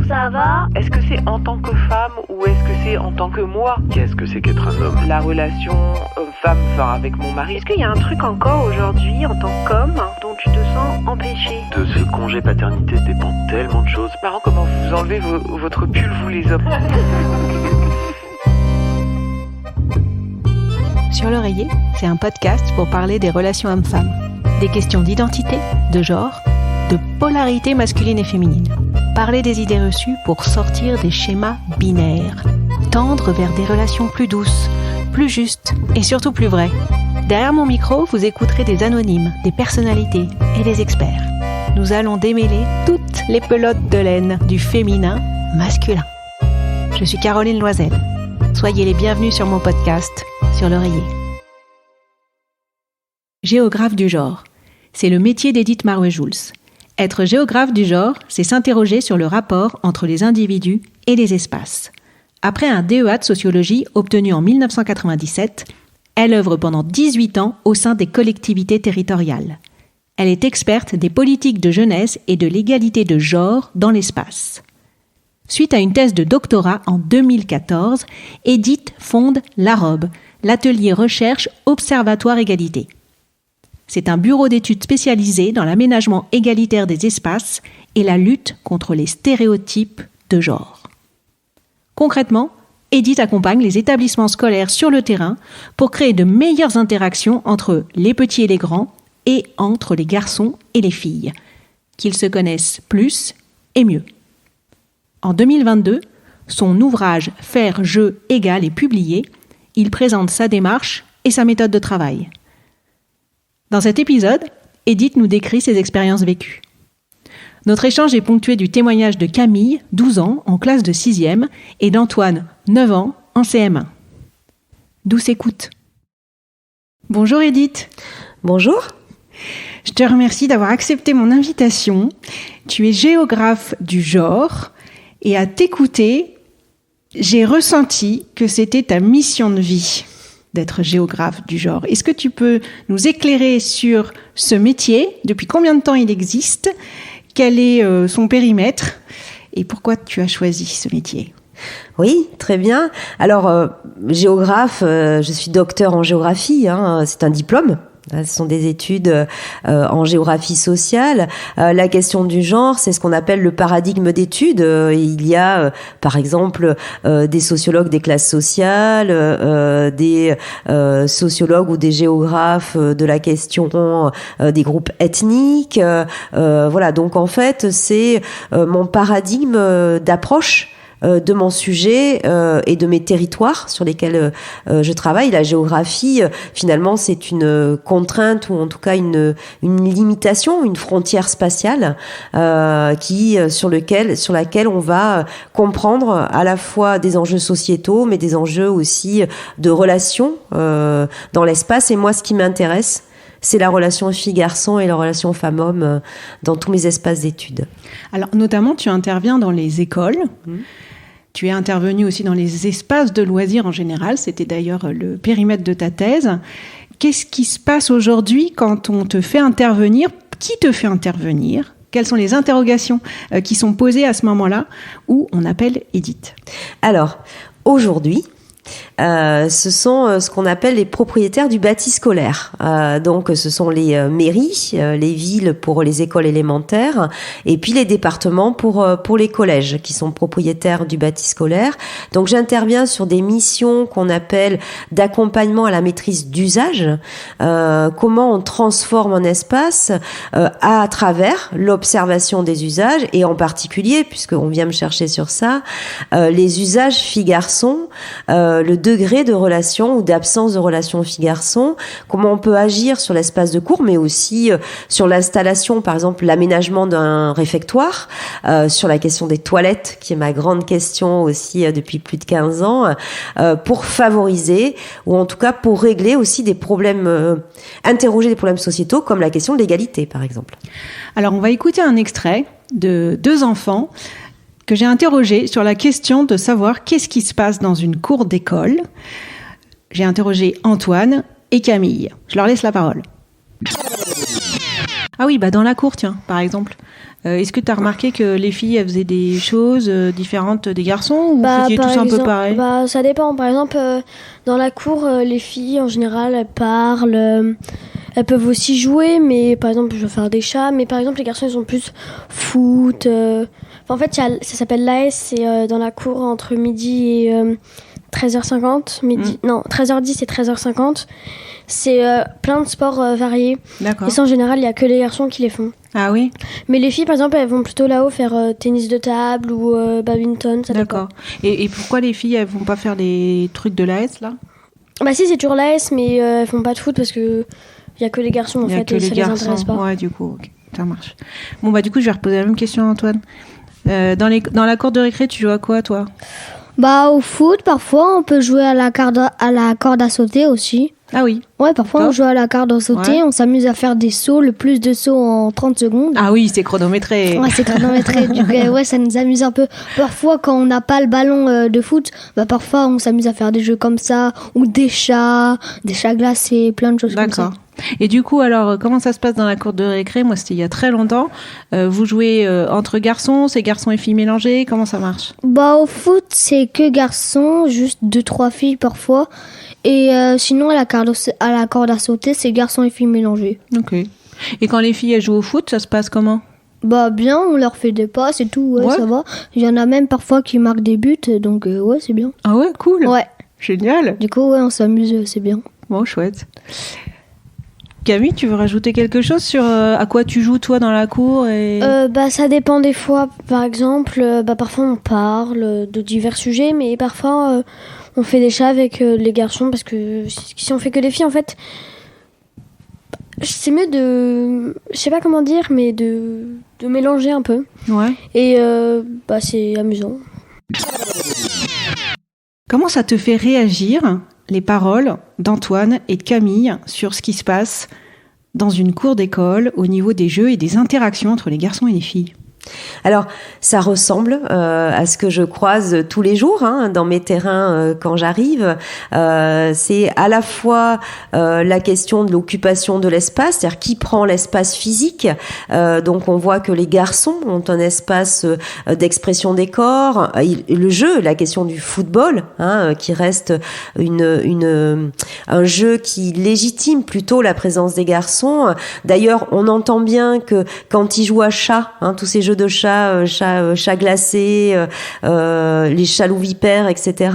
ça va? Est-ce que c'est en tant que femme ou est-ce que c'est en tant que moi? Qu'est-ce que c'est qu'être un homme? La relation homme-femme, avec mon mari. Est-ce qu'il y a un truc encore aujourd'hui, en tant qu'homme, dont tu te sens empêché? De ce congé paternité dépend tellement de choses. Marrant comment vous enlevez votre pull, vous les hommes. Sur l'oreiller, c'est un podcast pour parler des relations hommes-femmes, des questions d'identité, de genre, de polarité masculine et féminine. Parler des idées reçues pour sortir des schémas binaires. Tendre vers des relations plus douces, plus justes et surtout plus vraies. Derrière mon micro, vous écouterez des anonymes, des personnalités et des experts. Nous allons démêler toutes les pelotes de laine du féminin masculin. Je suis Caroline Loisel. Soyez les bienvenus sur mon podcast, Sur l'oreiller. Géographe du genre. C'est le métier d'Edith Marouet-Juls. Être géographe du genre, c'est s'interroger sur le rapport entre les individus et les espaces. Après un DEA de sociologie obtenu en 1997, elle œuvre pendant 18 ans au sein des collectivités territoriales. Elle est experte des politiques de jeunesse et de l'égalité de genre dans l'espace. Suite à une thèse de doctorat en 2014, Edith fonde l'AROB, l'atelier recherche Observatoire Égalité. C'est un bureau d'études spécialisé dans l'aménagement égalitaire des espaces et la lutte contre les stéréotypes de genre. Concrètement, Edith accompagne les établissements scolaires sur le terrain pour créer de meilleures interactions entre les petits et les grands et entre les garçons et les filles, qu'ils se connaissent plus et mieux. En 2022, son ouvrage « Faire jeu égal » est publié. Il présente sa démarche et sa méthode de travail. Dans cet épisode, Edith nous décrit ses expériences vécues. Notre échange est ponctué du témoignage de Camille, 12 ans, en classe de 6e, et d'Antoine, 9 ans, en CM1. Douce écoute. Bonjour Edith. Bonjour. Je te remercie d'avoir accepté mon invitation. Tu es géographe du genre, et à t'écouter, j'ai ressenti que c'était ta mission de vie d'être géographe du genre. Est-ce que tu peux nous éclairer sur ce métier? Depuis combien de temps il existe? Quel est son périmètre? Et pourquoi tu as choisi ce métier? Oui, très bien. Alors, géographe, je suis docteur en géographie, c'est un diplôme. Ce sont des études en géographie sociale. La question du genre, c'est ce qu'on appelle le paradigme d'études. Il y a, par exemple, des sociologues des classes sociales, des sociologues ou des géographes de la question des groupes ethniques. Voilà, donc en fait, c'est mon paradigme d'approche de mon sujet et de mes territoires sur lesquels je travaille. La géographie, finalement, c'est une contrainte ou en tout cas une limitation, une frontière spatiale sur laquelle on va comprendre à la fois des enjeux sociétaux, mais des enjeux aussi de relations dans l'espace. Et moi, ce qui m'intéresse, c'est la relation fille-garçon et la relation femme-homme dans tous mes espaces d'études. Alors, notamment, tu interviens dans les écoles. Tu es intervenu aussi dans les espaces de loisirs en général. C'était d'ailleurs le périmètre de ta thèse. Qu'est-ce qui se passe aujourd'hui quand on te fait intervenir? Qui te fait intervenir? Quelles sont les interrogations qui sont posées à ce moment-là où on appelle Edith? Alors, aujourd'hui, ce sont ce qu'on appelle les propriétaires du bâti scolaire. Donc, ce sont les mairies, les villes pour les écoles élémentaires, et puis les départements pour les collèges qui sont propriétaires du bâti scolaire. Donc, j'interviens sur des missions qu'on appelle d'accompagnement à la maîtrise d'usage. Comment on transforme un espace à travers l'observation des usages, et en particulier, puisqu'on vient me chercher sur ça, les usages filles-garçons, le degré de relation ou d'absence de relation fille-garçon, comment on peut agir sur l'espace de cours, mais aussi sur l'installation, par exemple l'aménagement d'un réfectoire, sur la question des toilettes, qui est ma grande question aussi depuis plus de 15 ans, pour favoriser, ou en tout cas pour régler aussi des problèmes, interroger des problèmes sociétaux, comme la question de l'égalité, par exemple. Alors, on va écouter un extrait de 2 enfants que j'ai interrogé sur la question de savoir qu'est-ce qui se passe dans une cour d'école. J'ai interrogé Antoine et Camille. Je leur laisse la parole. Ah oui, dans la cour, tiens, par exemple. Est-ce que tu as remarqué que les filles, elles faisaient des choses différentes des garçons, ou vous faisiez tous un peu pareil? Ça dépend. Par exemple, dans la cour, les filles, en général, elles parlent. Elles peuvent aussi jouer, mais par exemple, je vais faire des chats. Mais par exemple, les garçons, ils sont plus foot. En fait, ça s'appelle l'AS, c'est dans la cour entre midi et 13h50. Non, 13h10 et 13h50. C'est plein de sports variés. D'accord. Et ça, en général, il n'y a que les garçons qui les font. Ah oui? Mais les filles, par exemple, elles vont plutôt là-haut faire tennis de table ou badminton. Ça D'accord. Et pourquoi les filles, elles vont pas faire les trucs de l'AS, là? Si, c'est toujours l'AS, mais elles font pas de foot parce que il y a que les garçons, en fait, et ça les intéresse pas. Ouais, du coup, ok, ça marche. Bon, du coup, je vais reposer la même question à Antoine. Dans la cour de récré, tu joues à quoi, toi? Au foot, parfois, on peut jouer à la corde à sauter aussi. Ah oui. Ouais, parfois on joue à la corde à sauter, on s'amuse à faire des sauts, le plus de sauts en 30 secondes. Ah oui, c'est chronométré. Ouais, c'est chronométré. Du coup, ça nous amuse un peu. Parfois, quand on n'a pas le ballon de foot, parfois on s'amuse à faire des jeux comme ça, ou des chats glacés, plein de choses comme ça. D'accord. Et du coup, alors, comment ça se passe dans la cour de récré? Moi, c'était il y a très longtemps. Vous jouez entre garçons, c'est garçons et filles mélangés? Comment ça marche? Au foot, c'est que garçons, juste 2-3 filles parfois. Et sinon, à la corde à sauter, c'est garçons et filles mélangés. Ok. Et quand les filles elles jouent au foot, ça se passe comment? Bien, on leur fait des passes et tout, ouais. Ça va. Il y en a même parfois qui marquent des buts, donc ouais, c'est bien. Ah ouais, cool. Ouais. Génial. Du coup, ouais, on s'amuse, c'est bien. Bon, chouette. Camille, tu veux rajouter quelque chose sur à quoi tu joues toi dans la cour Ça dépend des fois. Par exemple, parfois on parle de divers sujets, mais parfois on fait des chats avec les garçons, parce que si on fait que les filles, en fait, c'est mieux de, je sais pas comment dire, mais de mélanger un peu. Ouais. Et c'est amusant. Comment ça te fait réagir, les paroles d'Antoine et de Camille, sur ce qui se passe dans une cour d'école au niveau des jeux et des interactions entre les garçons et les filles? Alors, ça ressemble à ce que je croise tous les jours dans mes terrains quand j'arrive. C'est à la fois la question de l'occupation de l'espace, c'est-à-dire qui prend l'espace physique. Donc, on voit que les garçons ont un espace d'expression des corps. Le jeu, la question du football, qui reste un jeu qui légitime plutôt la présence des garçons. D'ailleurs, on entend bien que quand ils jouent à chat, tous ces jeux de chats glacés, les chats loups vipères, etc.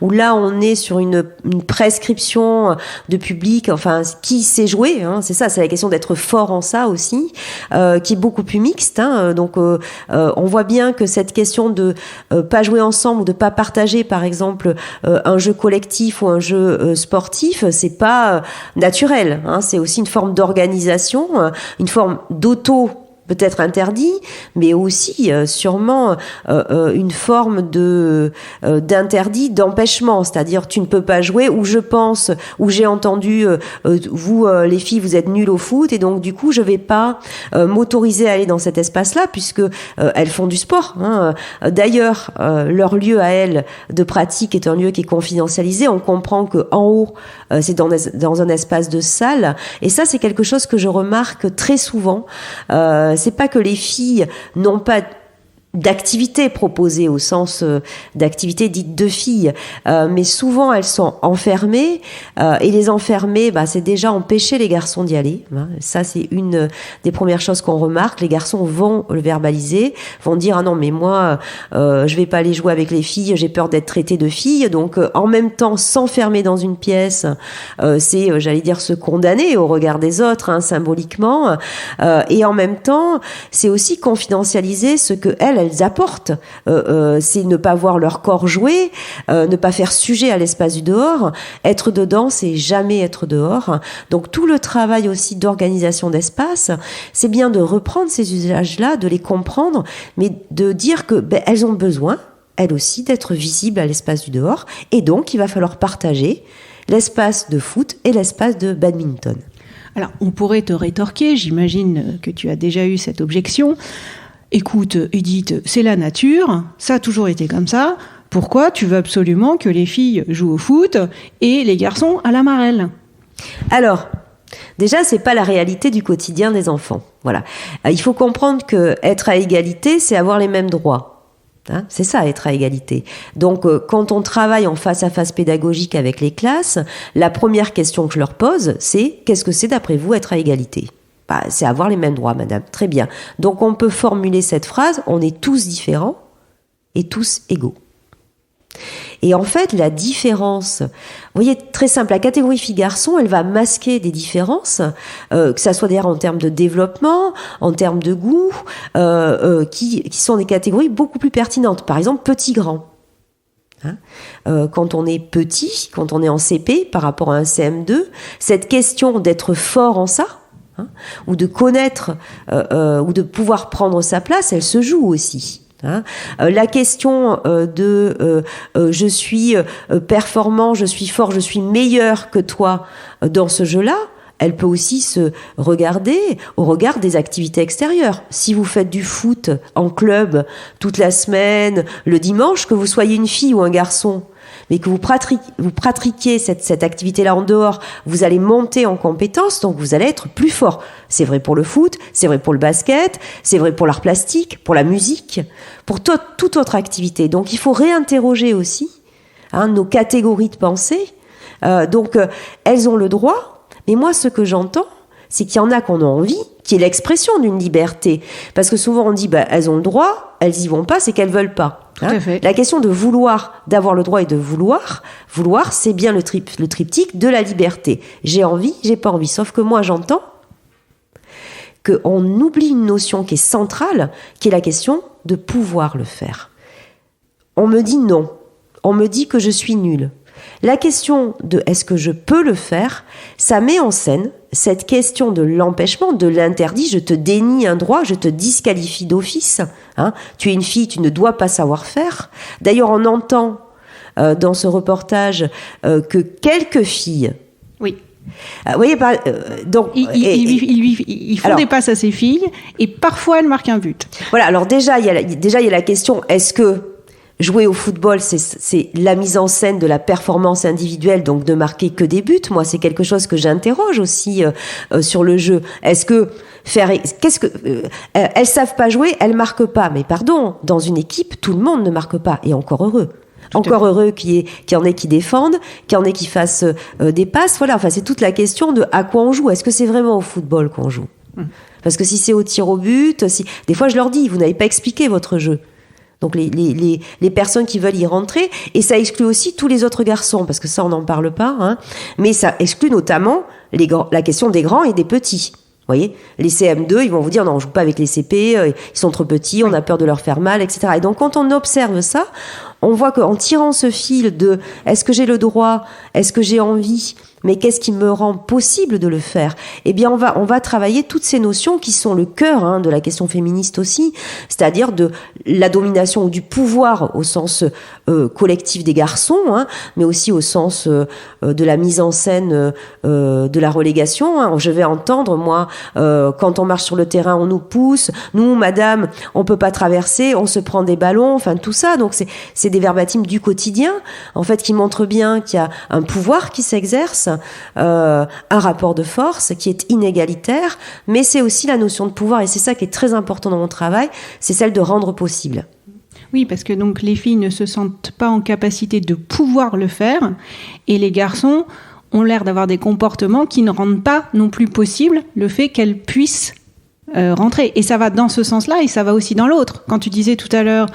Où là, on est sur une prescription de public, enfin, qui sait jouer, c'est ça, c'est la question d'être fort en ça aussi, qui est beaucoup plus mixte. Donc, on voit bien que cette question de pas jouer ensemble ou de pas partager, par exemple, un jeu collectif ou un jeu sportif, c'est pas naturel. C'est aussi une forme d'organisation, une forme peut-être interdit, mais aussi sûrement une forme d'interdit, d'empêchement, c'est-à-dire tu ne peux pas jouer, ou je pense, ou j'ai entendu vous les filles vous êtes nulles au foot, et donc du coup je vais pas m'autoriser à aller dans cet espace-là, puisque elles font du sport. D'ailleurs, leur lieu à elles de pratique est un lieu qui est confidentialisé. On comprend que en haut c'est dans un espace de salle, et ça c'est quelque chose que je remarque très souvent. C'est pas que les filles n'ont pas d'activités proposées au sens d'activités dites de filles, mais souvent elles sont enfermées, et les enfermer, c'est déjà empêcher les garçons d'y aller. Ça, c'est une des premières choses qu'on remarque. Les garçons vont le verbaliser, vont dire ah non mais moi je vais pas aller jouer avec les filles, j'ai peur d'être traitée de fille. Donc en même temps, s'enfermer dans une pièce, c'est j'allais dire se condamner au regard des autres, symboliquement, et en même temps c'est aussi confidentialiser ce que elles apportent, c'est ne pas voir leur corps jouer, ne pas faire sujet à l'espace du dehors. Être dedans, c'est jamais être dehors. Donc tout le travail aussi d'organisation d'espace, c'est bien de reprendre ces usages-là, de les comprendre, mais de dire que elles ont besoin, elles aussi, d'être visibles à l'espace du dehors, et donc il va falloir partager l'espace de foot et l'espace de badminton. Alors, on pourrait te rétorquer, j'imagine que tu as déjà eu cette objection. Écoute, Edith, c'est la nature, ça a toujours été comme ça. Pourquoi tu veux absolument que les filles jouent au foot et les garçons à la marelle? Alors, Déjà, c'est pas la réalité du quotidien des enfants. Voilà. Il faut comprendre que être à égalité, c'est avoir les mêmes droits. Hein, c'est ça, être à égalité. Donc, quand on travaille en face-à-face pédagogique avec les classes, la première question que je leur pose, c'est qu'est-ce que c'est d'après vous être à égalité ? Bah, c'est avoir les mêmes droits, madame. Très bien. Donc, on peut formuler cette phrase, on est tous différents et tous égaux. Et en fait, la différence, vous voyez, très simple, la catégorie filles-garçons, elle va masquer des différences, que ça soit d'ailleurs en termes de développement, en termes de goût, qui sont des catégories beaucoup plus pertinentes. Par exemple, petit-grand. Hein, quand on est petit, quand on est en CP par rapport à un CM2, cette question d'être fort en ça, hein, ou de connaître, ou de pouvoir prendre sa place, elle se joue aussi. Hein, la question je suis performant, je suis fort, je suis meilleur que toi dans ce jeu-là, elle peut aussi se regarder au regard des activités extérieures. Si vous faites du foot en club toute la semaine, le dimanche, que vous soyez une fille ou un garçon, mais que vous pratiquiez cette activité-là en dehors, vous allez monter en compétence, donc vous allez être plus fort. C'est vrai pour le foot, c'est vrai pour le basket, c'est vrai pour l'art plastique, pour la musique, pour toute autre activité. Donc il faut réinterroger aussi nos catégories de pensée. Donc elles ont le droit, mais moi ce que j'entends, c'est qu'il y en a qu'on a envie, qui est l'expression d'une liberté. Parce que souvent on dit, elles ont le droit, elles y vont pas, c'est qu'elles veulent pas. Hein, la question de vouloir, d'avoir le droit et de vouloir, c'est bien le triptyque de la liberté. J'ai envie, j'ai pas envie. Sauf que moi, j'entends qu'on oublie une notion qui est centrale, qui est la question de pouvoir le faire. On me dit non. On me dit que je suis nulle. La question de est-ce que je peux le faire, ça met en scène cette question de l'empêchement, de l'interdit. Je te dénie un droit, je te disqualifie d'office. Hein. Tu es une fille, tu ne dois pas savoir faire. D'ailleurs, on entend dans ce reportage que quelques filles... Oui. Vous voyez, donc... Ils font des passes à ces filles et parfois elles marquent un but. Voilà, alors déjà, il y a la question, est-ce que jouer au football, c'est la mise en scène de la performance individuelle, donc de marquer que des buts. Moi, c'est quelque chose que j'interroge aussi sur le jeu. Elles savent pas jouer, elles marquent pas. Mais pardon, dans une équipe, tout le monde ne marque pas. Et encore heureux. Encore heureux qu'il y en ait qui défendent, qu'il y en ait qui fassent des passes. Voilà, enfin, c'est toute la question de à quoi on joue. Est-ce que c'est vraiment au football qu'on joue ? Parce que si c'est au tir au but, des fois je leur dis, vous n'avez pas expliqué votre jeu. Donc les personnes qui veulent y rentrer, et ça exclut aussi tous les autres garçons, parce que ça on n'en parle pas, hein, mais ça exclut notamment la question des grands et des petits. Vous voyez, les CM2, ils vont vous dire non, on joue pas avec les CP, ils sont trop petits, on a peur de leur faire mal, etc. Et donc quand on observe ça, on voit qu'en tirant ce fil de est-ce que j'ai le droit, est-ce que j'ai envie, mais qu'est-ce qui me rend possible de le faire ? Eh bien, on va travailler toutes ces notions qui sont le cœur de la question féministe aussi, c'est-à-dire de la domination ou du pouvoir au sens collectif des garçons, mais aussi au sens de la mise en scène de la relégation. Je vais entendre, moi, quand on marche sur le terrain, on nous pousse, nous, madame, on peut pas traverser, on se prend des ballons, enfin tout ça. Donc c'est des verbatims du quotidien, en fait, qui montrent bien qu'il y a un pouvoir qui s'exerce, un rapport de force qui est inégalitaire, mais c'est aussi la notion de pouvoir, et c'est ça qui est très important dans mon travail, c'est celle de rendre possible. Oui, parce que donc les filles ne se sentent pas en capacité de pouvoir le faire, et les garçons ont l'air d'avoir des comportements qui ne rendent pas non plus possible le fait qu'elles puissent rentrer. Et ça va dans ce sens-là, et ça va aussi dans l'autre. Quand tu disais tout à l'heure,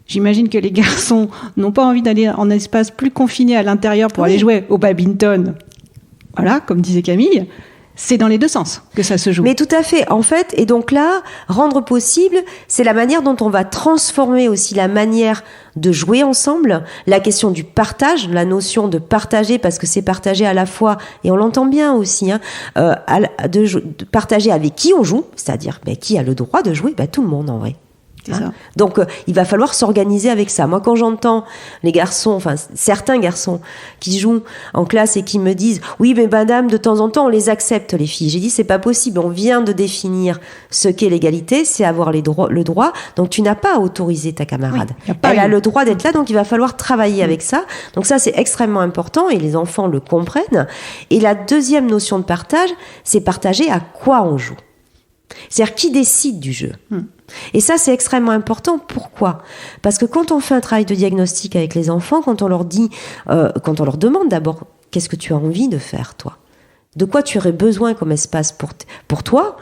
j'imagine que les garçons n'ont pas envie d'aller en espace plus confiné à l'intérieur pour aller jouer au badminton. Voilà, comme disait Camille, c'est dans les deux sens que ça se joue. Mais tout à fait, en fait. Et donc là, rendre possible, c'est la manière dont on va transformer aussi la manière de jouer ensemble, la question du partage, la notion de partager, parce que c'est partager à la fois, et on l'entend bien aussi, de partager avec qui on joue, c'est-à-dire qui a le droit de jouer, tout le monde en vrai. C'est ça. Donc, il va falloir s'organiser avec ça. Moi, quand j'entends les garçons, enfin, certains garçons qui jouent en classe et qui me disent « Oui, mais madame, de temps en temps, on les accepte, les filles. » J'ai dit « C'est pas possible. On vient de définir ce qu'est l'égalité, c'est avoir le droit. Donc, tu n'as pas à autoriser ta camarade. Oui, elle a le droit d'être là, donc il va falloir travailler avec ça. Donc, ça, c'est extrêmement important et les enfants le comprennent. Et la deuxième notion de partage, c'est partager à quoi on joue. C'est-à-dire qui décide du jeu. Et ça, c'est extrêmement important. Pourquoi ? Parce que quand on fait un travail de diagnostic avec les enfants, quand on leur dit, quand on leur demande d'abord, qu'est-ce que tu as envie de faire, toi ? De quoi tu aurais besoin comme espace pour toi,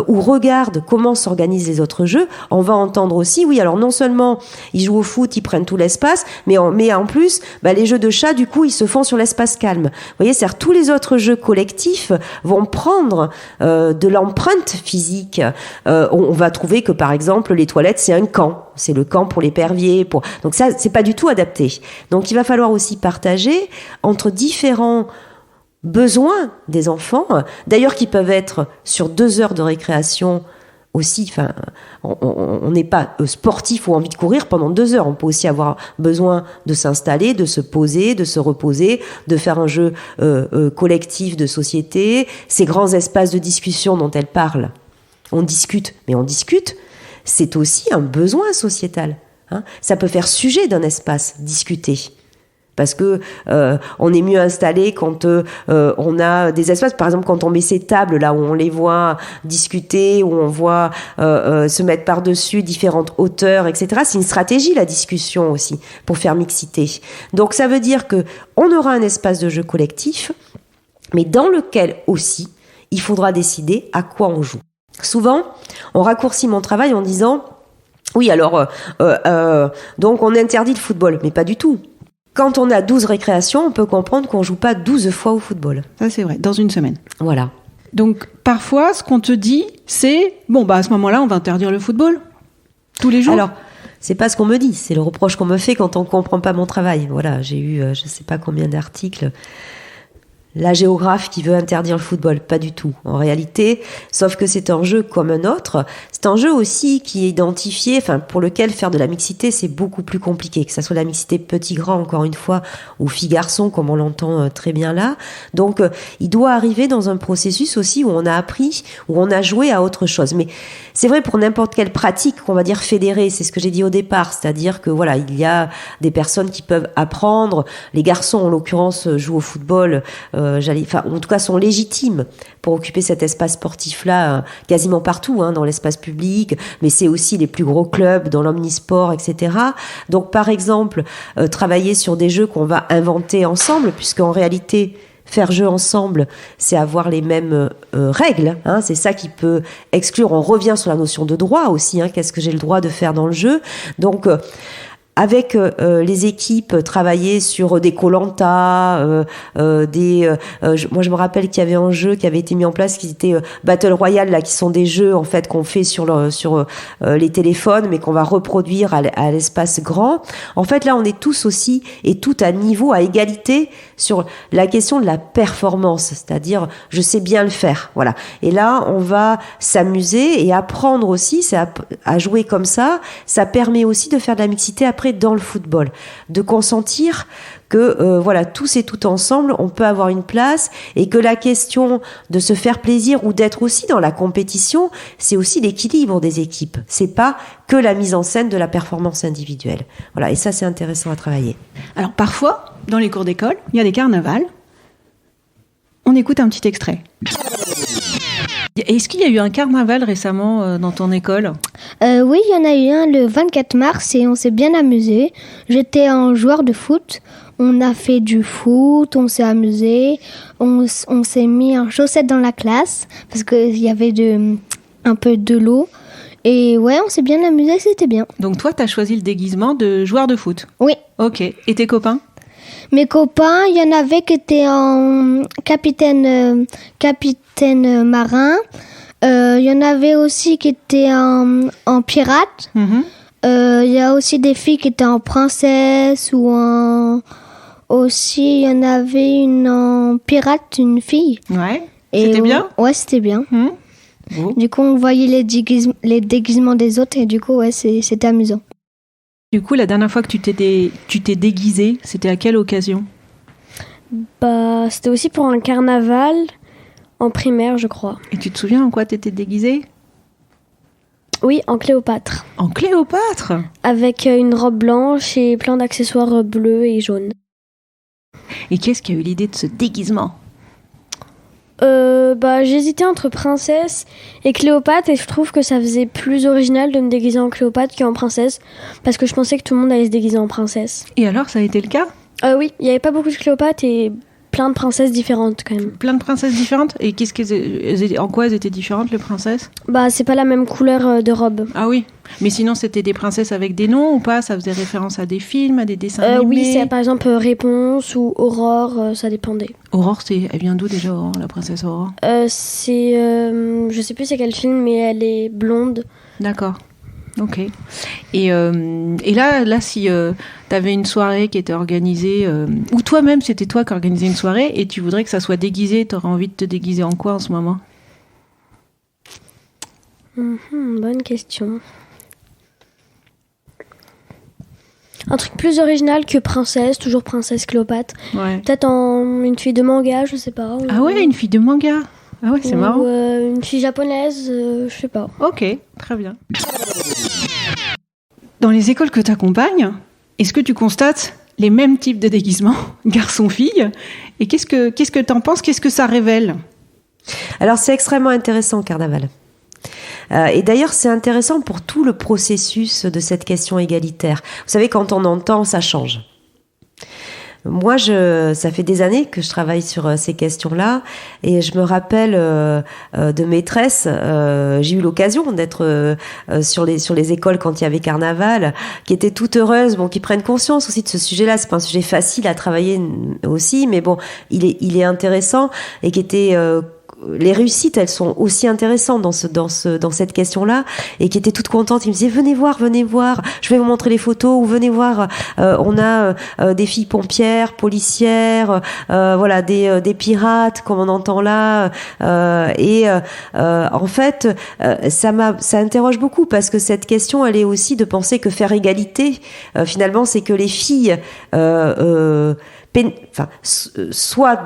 ou regarde comment s'organisent les autres jeux, on va entendre aussi, oui, alors non seulement ils jouent au foot, ils prennent tout l'espace, mais en plus, les jeux de chat, du coup, ils se font sur l'espace calme. Vous voyez, c'est-à-dire tous les autres jeux collectifs vont prendre de l'empreinte physique. On va trouver que, par exemple, les toilettes, c'est un camp. C'est le camp pour l'épervier. Donc ça, c'est pas du tout adapté. Donc il va falloir aussi partager entre différents besoins des enfants, d'ailleurs qui peuvent être sur 2 heures de récréation aussi, enfin, on n'est pas sportif ou envie de courir pendant 2 heures, on peut aussi avoir besoin de s'installer, de se poser, de se reposer, de faire un jeu collectif de société, ces grands espaces de discussion dont elle parle. On discute, c'est aussi un besoin sociétal. Ça peut faire sujet d'un espace, discuter. Parce que on est mieux installé quand on a des espaces, par exemple quand on met ces tables là où on les voit discuter, où on voit se mettre par-dessus différentes hauteurs, etc. C'est une stratégie, la discussion aussi, pour faire mixité. Donc ça veut dire que on aura un espace de jeu collectif, mais dans lequel aussi il faudra décider à quoi on joue. Souvent, on raccourcit mon travail en disant oui alors donc on interdit le football, mais pas du tout. Quand on a 12 récréations, on peut comprendre qu'on joue pas 12 fois au football. Ça, c'est vrai, dans une semaine. Voilà. Donc, parfois, ce qu'on te dit, c'est à ce moment-là, on va interdire le football tous les jours. Alors, c'est pas ce qu'on me dit, c'est le reproche qu'on me fait quand on comprend pas mon travail. Voilà, j'ai eu, je sais pas combien d'articles. La géographe qui veut interdire le football, pas du tout. En réalité, sauf que c'est un jeu comme un autre. C'est un jeu aussi qui est identifié, pour lequel faire de la mixité, c'est beaucoup plus compliqué. Que ça soit la mixité petit-grand, encore une fois, ou filles-garçons, comme on l'entend très bien là. Donc, il doit arriver dans un processus aussi où on a appris, où on a joué à autre chose. Mais c'est vrai pour n'importe quelle pratique qu'on va dire fédérée. C'est ce que j'ai dit au départ. C'est-à-dire que voilà, il y a des personnes qui peuvent apprendre. Les garçons, en l'occurrence, jouent au football, en tout cas sont légitimes pour occuper cet espace sportif-là quasiment partout, dans l'espace public, mais c'est aussi les plus gros clubs dans l'omnisport, etc. Donc par exemple, travailler sur des jeux qu'on va inventer ensemble, puisqu'en réalité, faire jeu ensemble, c'est avoir les mêmes règles, c'est ça qui peut exclure. On revient sur la notion de droit aussi, qu'est-ce que j'ai le droit de faire dans le jeu. Donc avec les équipes, travailler sur des Koh-Lanta, moi je me rappelle qu'il y avait un jeu qui avait été mis en place qui était Battle Royale, là, qui sont des jeux en fait qu'on fait sur les téléphones, mais qu'on va reproduire à l'espace grand. En fait, là, on est tous aussi et tout à niveau, à égalité sur la question de la performance, c'est-à-dire je sais bien le faire, voilà. Et là, on va s'amuser et apprendre aussi, à jouer comme ça. Ça permet aussi de faire de la mixité après dans le football, de consentir que tous et tout ensemble, on peut avoir une place et que la question de se faire plaisir ou d'être aussi dans la compétition, c'est aussi l'équilibre des équipes. C'est pas que la mise en scène de la performance individuelle. Voilà, et ça c'est intéressant à travailler. Alors parfois, dans les cours d'école, il y a des carnavals. On écoute un petit extrait. Est-ce qu'il y a eu un carnaval récemment dans ton école ? Oui, il y en a eu un le 24 mars et on s'est bien amusé. J'étais un joueur de foot. On a fait du foot, on s'est amusé. On s'est mis en chaussettes dans la classe parce qu'il y avait un peu de l'eau. Et ouais, on s'est bien amusé, c'était bien. Donc toi, tu as choisi le déguisement de joueur de foot ? Oui. Ok. Et tes copains ? Mes copains, il y en avait qui étaient en capitaine marin. Il y en avait aussi qui étaient en pirate. Il y a aussi des filles qui étaient en princesse ou en... Aussi, il y en avait une en pirate, une fille. Ouais. C'était bien ? Ouais, c'était bien. Beau. Du coup, on voyait les déguisements des autres et du coup, ouais, c'était amusant. Du coup, la dernière fois que tu t'es déguisée, c'était à quelle occasion ? Bah, c'était aussi pour un carnaval en primaire, je crois. Et tu te souviens en quoi t'étais déguisée ? Oui, en Cléopâtre. En Cléopâtre ? Avec une robe blanche et plein d'accessoires bleus et jaunes. Et qui est-ce qui a eu l'idée de ce déguisement ? J'hésitais entre princesse et Cléopâtre et je trouve que ça faisait plus original de me déguiser en Cléopâtre qu'en princesse parce que je pensais que tout le monde allait se déguiser en princesse. Et alors, ça a été le cas ? Oui, il n'y avait pas beaucoup de Cléopâtre et plein de princesses différentes quand même. Plein de princesses différentes ? Et en quoi elles étaient différentes, les princesses ? Bah, c'est pas la même couleur de robe. Ah oui. Mais sinon, c'était des princesses avec des noms ou pas ? Ça faisait référence à des films, à des dessins animés ? Oui, c'est par exemple Réponse ou Aurore, ça dépendait. Aurore, elle vient d'où déjà, Aurore, la princesse Aurore ? Je sais plus c'est quel film, mais elle est blonde. D'accord. Ok. Et là, si t'avais une soirée qui était organisée, ou toi-même, c'était toi qui organisais une soirée, et tu voudrais que ça soit déguisé, t'aurais envie de te déguiser en quoi en ce moment ? Bonne question. Un truc plus original que princesse, toujours princesse Cléopâtre. Ouais. Peut-être en une fille de manga, je sais pas. Ah ouais, une fille de manga. Ah ouais, c'est marrant. Une fille japonaise, je sais pas. Ok, très bien. Dans les écoles que tu accompagnes, est-ce que tu constates les mêmes types de déguisements, garçons-filles ? Et qu'est-ce que tu en penses ? Qu'est-ce que ça révèle ? Alors, c'est extrêmement intéressant, Carnaval. Et d'ailleurs, c'est intéressant pour tout le processus de cette question égalitaire. Vous savez, quand on entend, ça change. Moi, ça fait des années que je travaille sur ces questions-là et je me rappelle de maîtresses. J'ai eu l'occasion d'être sur les écoles quand il y avait Carnaval, qui étaient toutes heureuses, qui prennent conscience aussi de ce sujet-là. C'est pas un sujet facile à travailler aussi, mais bon, il est intéressant et qui était les réussites, elles sont aussi intéressantes dans cette question-là, et qui étaient toutes contentes. Ils me disaient venez voir, je vais vous montrer les photos, ou venez voir, on a des filles pompières, policières, voilà, des pirates comme on entend là, en fait, ça interroge beaucoup parce que cette question, elle est aussi de penser que faire égalité, finalement, c'est que les filles soit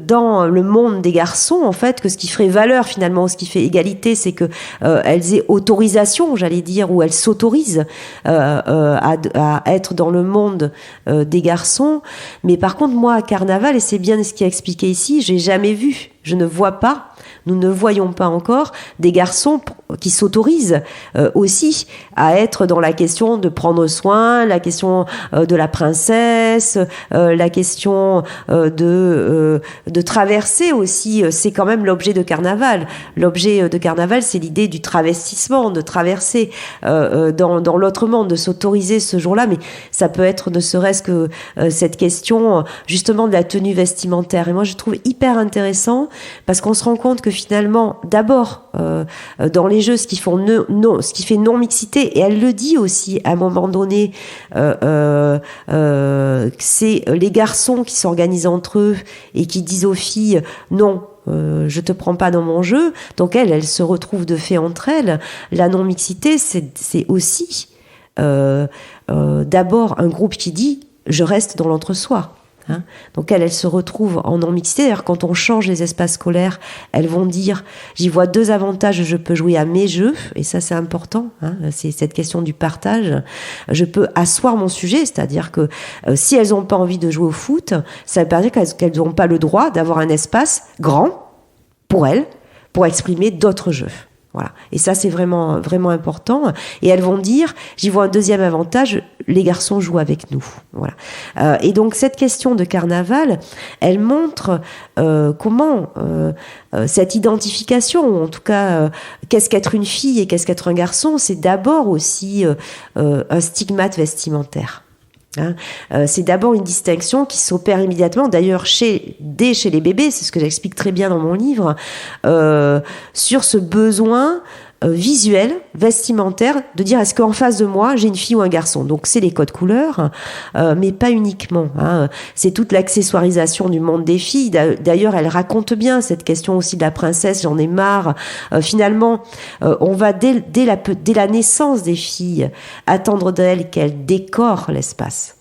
dans le monde des garçons, en fait, que ce qui ferait valeur finalement, ce qui fait égalité, c'est que elles aient autorisation, j'allais dire, ou elles s'autorisent à être dans le monde des garçons. Mais par contre, moi, à Carnaval, et c'est bien ce qui est expliqué ici, j'ai jamais vu, je ne vois pas, nous ne voyons pas encore des garçons qui s'autorisent aussi à être dans la question de prendre soin, la question de la princesse, la question de traverser aussi. C'est quand même l'objet de Carnaval. L'objet de Carnaval, c'est l'idée du travestissement, de traverser dans l'autre monde, de s'autoriser ce jour-là. Mais ça peut être ne serait-ce que cette question justement de la tenue vestimentaire. Et moi, je trouve hyper intéressant parce qu'on se rend compte que finalement, d'abord, dans les jeux, ce qui fait non-mixité, et elle le dit aussi à un moment donné, c'est les garçons qui s'organisent entre eux et qui disent aux filles non, je te prends pas dans mon jeu. Donc elles se retrouvent de fait entre elles. La non-mixité, c'est aussi d'abord un groupe qui dit je reste dans l'entre-soi. Hein. Donc elles se retrouvent en non-mixité. D'ailleurs, quand on change les espaces scolaires, elles vont dire j'y vois 2 avantages, je peux jouer à mes jeux, et ça c'est important, hein, c'est cette question du partage. Je peux asseoir mon sujet, c'est-à-dire que si elles n'ont pas envie de jouer au foot, ça veut pas dire qu'elles n'ont pas le droit d'avoir un espace grand pour elles, pour exprimer d'autres jeux. Voilà. Et ça, c'est vraiment, vraiment important. Et elles vont dire, j'y vois un deuxième avantage, les garçons jouent avec nous. Voilà. Et donc, cette question de Carnaval, elle montre comment cette identification, ou en tout cas, qu'est-ce qu'être une fille et qu'est-ce qu'être un garçon, c'est d'abord aussi un stigmate vestimentaire. Hein, c'est d'abord une distinction qui s'opère immédiatement, d'ailleurs dès chez les bébés, c'est ce que j'explique très bien dans mon livre, sur ce besoin visuel, vestimentaire, de dire est-ce qu'en face de moi j'ai une fille ou un garçon. Donc c'est les codes couleurs, mais pas uniquement. C'est toute l'accessoirisation du monde des filles. D'ailleurs, elle raconte bien cette question aussi de la princesse. J'en ai marre. Finalement, on va dès la naissance des filles attendre d'elles qu'elles décorent l'espace.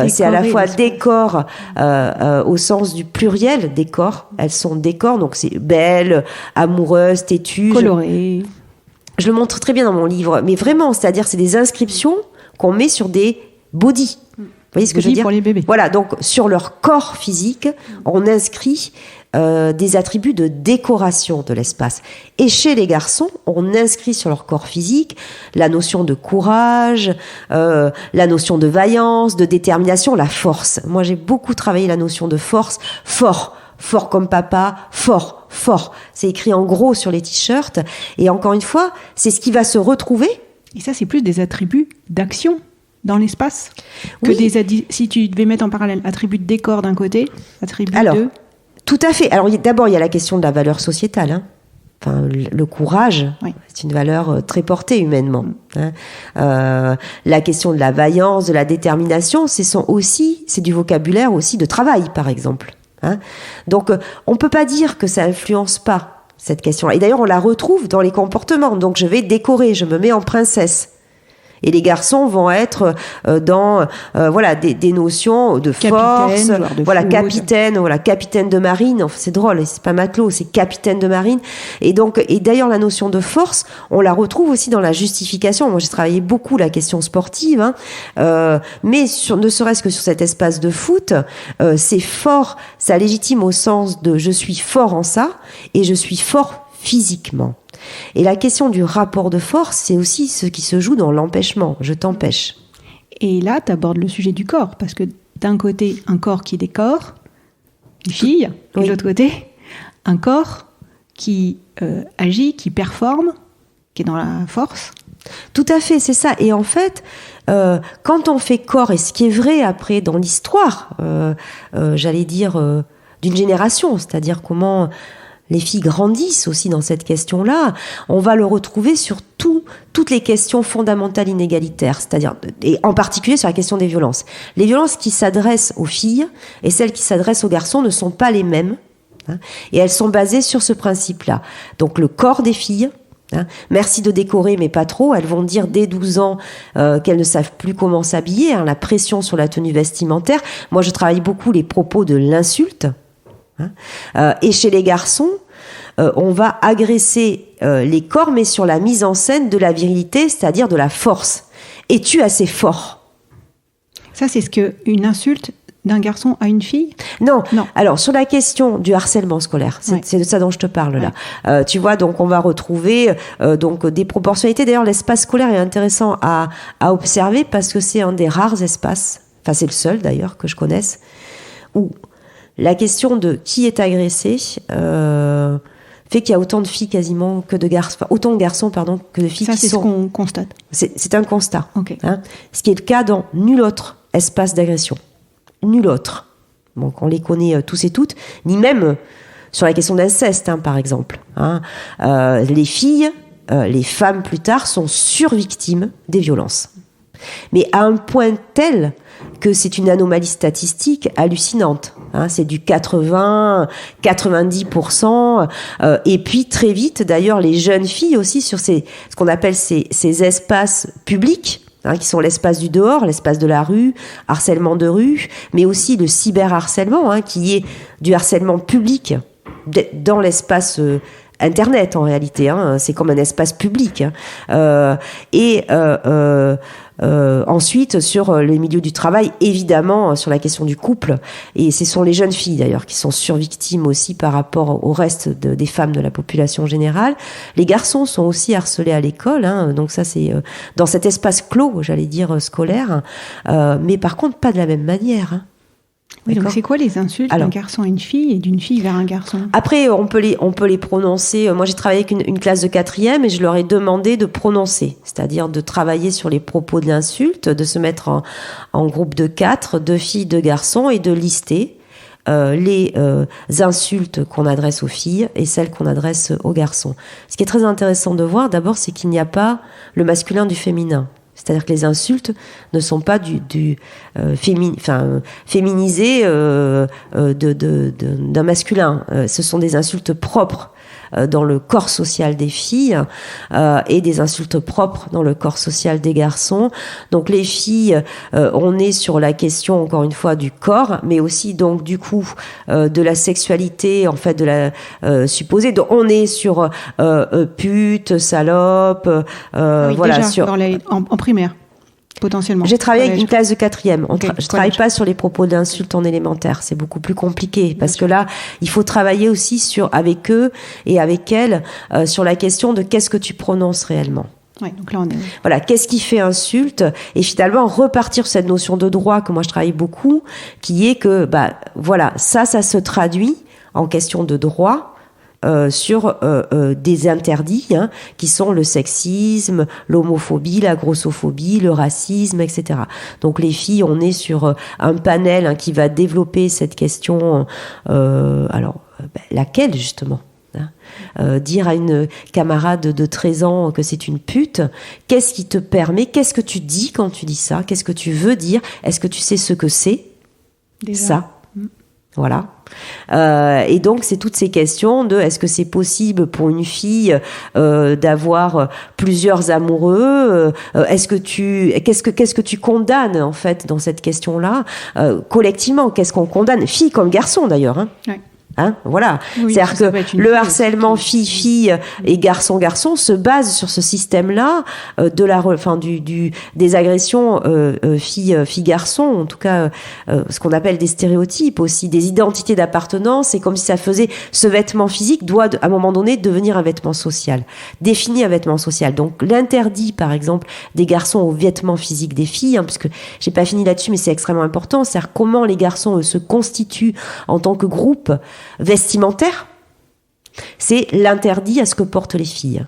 C'est à la fois décor au sens du pluriel, décor. Elles sont décors, donc c'est belle, amoureuse, têtue. Colorée. Je le montre très bien dans mon livre, mais vraiment, c'est-à-dire c'est des inscriptions qu'on met sur des bodies. Vous voyez ce que je veux dire ? Pour les bébés. Voilà, donc sur leur corps physique, on inscrit des attributs de décoration de l'espace. Et chez les garçons, on inscrit sur leur corps physique la notion de courage, la notion de vaillance, de détermination, la force. Moi, j'ai beaucoup travaillé la notion de force, fort comme papa, fort. C'est écrit en gros sur les t-shirts. Et encore une fois, c'est ce qui va se retrouver. Et ça, c'est plus des attributs d'action dans l'espace que Oui. si tu devais mettre en parallèle attributs de décor d'un côté, attributs de... Tout à fait. Alors d'abord, il y a la question de la valeur sociétale. Enfin, le courage, oui. C'est une valeur très portée humainement. La question de la vaillance, de la détermination, c'est du vocabulaire aussi de travail, par exemple. Donc, on peut pas dire que ça influence pas cette question-là. Et d'ailleurs, on la retrouve dans les comportements. Donc, je vais décorer, je me mets en princesse. Et les garçons vont être dans des notions de force, capitaine de marine. Enfin, c'est drôle, c'est pas matelot, c'est capitaine de marine. Et d'ailleurs la notion de force, on la retrouve aussi dans la justification. Moi, j'ai travaillé beaucoup la question sportive, mais ne serait-ce que sur cet espace de foot, c'est fort, ça légitime au sens de je suis fort en ça et je suis fort physiquement. Et la question du rapport de force, c'est aussi ce qui se joue dans l'empêchement. Je t'empêche. Et là, tu abordes le sujet du corps, parce que d'un côté, un corps qui décore, une fille, et de l'autre côté, un corps qui agit, qui performe, qui est dans la force. Tout à fait, c'est ça. Et en fait, quand on fait corps, et ce qui est vrai après dans l'histoire, j'allais dire, d'une génération, c'est-à-dire comment... les filles grandissent aussi dans cette question-là, on va le retrouver sur toutes les questions fondamentales inégalitaires, c'est-à-dire, et en particulier sur la question des violences. Les violences qui s'adressent aux filles et celles qui s'adressent aux garçons ne sont pas les mêmes, et elles sont basées sur ce principe-là. Donc le corps des filles, merci de décorer, mais pas trop. Elles vont dire dès 12 ans qu'elles ne savent plus comment s'habiller, la pression sur la tenue vestimentaire. Moi, je travaille beaucoup les propos de l'insulte. Et chez les garçons, on va agresser les corps, mais sur la mise en scène de la virilité, c'est-à-dire de la force. Es-tu assez fort ? Ça, c'est ce qu'une insulte d'un garçon à une fille ? Non. Alors, sur la question du harcèlement scolaire, c'est de ça dont je te parle là. Tu vois, donc on va retrouver des proportionnalités. D'ailleurs, l'espace scolaire est intéressant à observer parce que c'est un des rares espaces, enfin c'est le seul d'ailleurs que je connaisse, où la question de qui est agressé fait qu'il y a autant de filles quasiment que de garçons, enfin, autant de garçons que de filles. Ça, c'est ce qu'on constate. C'est un constat. Okay. Ce qui est le cas dans nul autre espace d'agression. Nul autre. Donc on les connaît tous et toutes, ni même sur la question d'inceste, par exemple. Les filles, les femmes plus tard, sont survictimes des violences. Mais à un point tel que c'est une anomalie statistique hallucinante. C'est du 80-90%. Et puis très vite, d'ailleurs, les jeunes filles aussi sur ce qu'on appelle ces espaces publics, qui sont l'espace du dehors, l'espace de la rue, harcèlement de rue, mais aussi le cyberharcèlement, qui est du harcèlement public dans l'espace Internet en réalité. C'est comme un espace public. Ensuite, sur les milieux du travail, évidemment, sur la question du couple. Et ce sont les jeunes filles, d'ailleurs, qui sont survictimes aussi par rapport au reste des femmes de la population générale. Les garçons sont aussi harcelés à l'école. Donc ça, c'est dans cet espace clos, j'allais dire, scolaire. Mais par contre, pas de la même manière. Oui, donc c'est quoi les insultes d'un garçon à une fille et d'une fille vers un garçon ? Après, on peut les prononcer. Moi, j'ai travaillé avec une classe de 4e et je leur ai demandé de prononcer, c'est-à-dire de travailler sur les propos de l'insulte, de se mettre en groupe de 4, 2 filles, 2 garçons, et de lister les insultes qu'on adresse aux filles et celles qu'on adresse aux garçons. Ce qui est très intéressant de voir, d'abord, c'est qu'il n'y a pas le masculin du féminin. C'est-à-dire que les insultes ne sont pas féminisées d'un masculin. Ce sont des insultes propres dans le corps social des filles et des insultes propres dans le corps social des garçons. Donc les filles, on est sur la question encore une fois du corps, mais aussi donc du coup de la sexualité en fait de la supposée. Donc on est sur pute, salope, oui, voilà déjà, sur en primaire. Potentiellement. J'ai travaillé avec une classe de 4e. Je travaille collège. Pas sur les propos d'insultes en élémentaire. C'est beaucoup plus compliqué parce que là, il faut travailler aussi avec eux et avec elles sur la question de qu'est-ce que tu prononces réellement. Ouais, donc là on est. Voilà, qu'est-ce qui fait insulte et finalement repartir sur cette notion de droit que moi je travaille beaucoup, qui est que voilà, ça se traduit en question de droit. Sur des interdits qui sont le sexisme, l'homophobie, la grossophobie, le racisme, etc. Donc les filles, on est sur un panel qui va développer cette question. Laquelle justement dire à une camarade de 13 ans que c'est une pute, qu'est-ce qui te permet, qu'est-ce que tu dis quand tu dis ça, qu'est-ce que tu veux dire, est-ce que tu sais ce que c'est déjà. Ça voilà. Et donc c'est toutes ces questions de est-ce que c'est possible pour une fille d'avoir plusieurs amoureux, qu'est-ce que tu condamnes en fait dans cette question-là collectivement, qu'est-ce qu'on condamne, filles comme garçons d'ailleurs Ouais. Voilà. Oui, c'est-à-dire que le harcèlement fille-fille et garçon-garçon se base sur ce système-là des agressions fille-garçon, en tout cas ce qu'on appelle des stéréotypes aussi, des identités d'appartenance. C'est comme si ça faisait ce vêtement physique doit à un moment donné devenir un vêtement social, définir un vêtement social. Donc l'interdit par exemple des garçons aux vêtements physiques des filles, parce que j'ai pas fini là-dessus, mais c'est extrêmement important. C'est-à-dire comment les garçons se constituent en tant que groupe vestimentaire, c'est l'interdit à ce que portent les filles.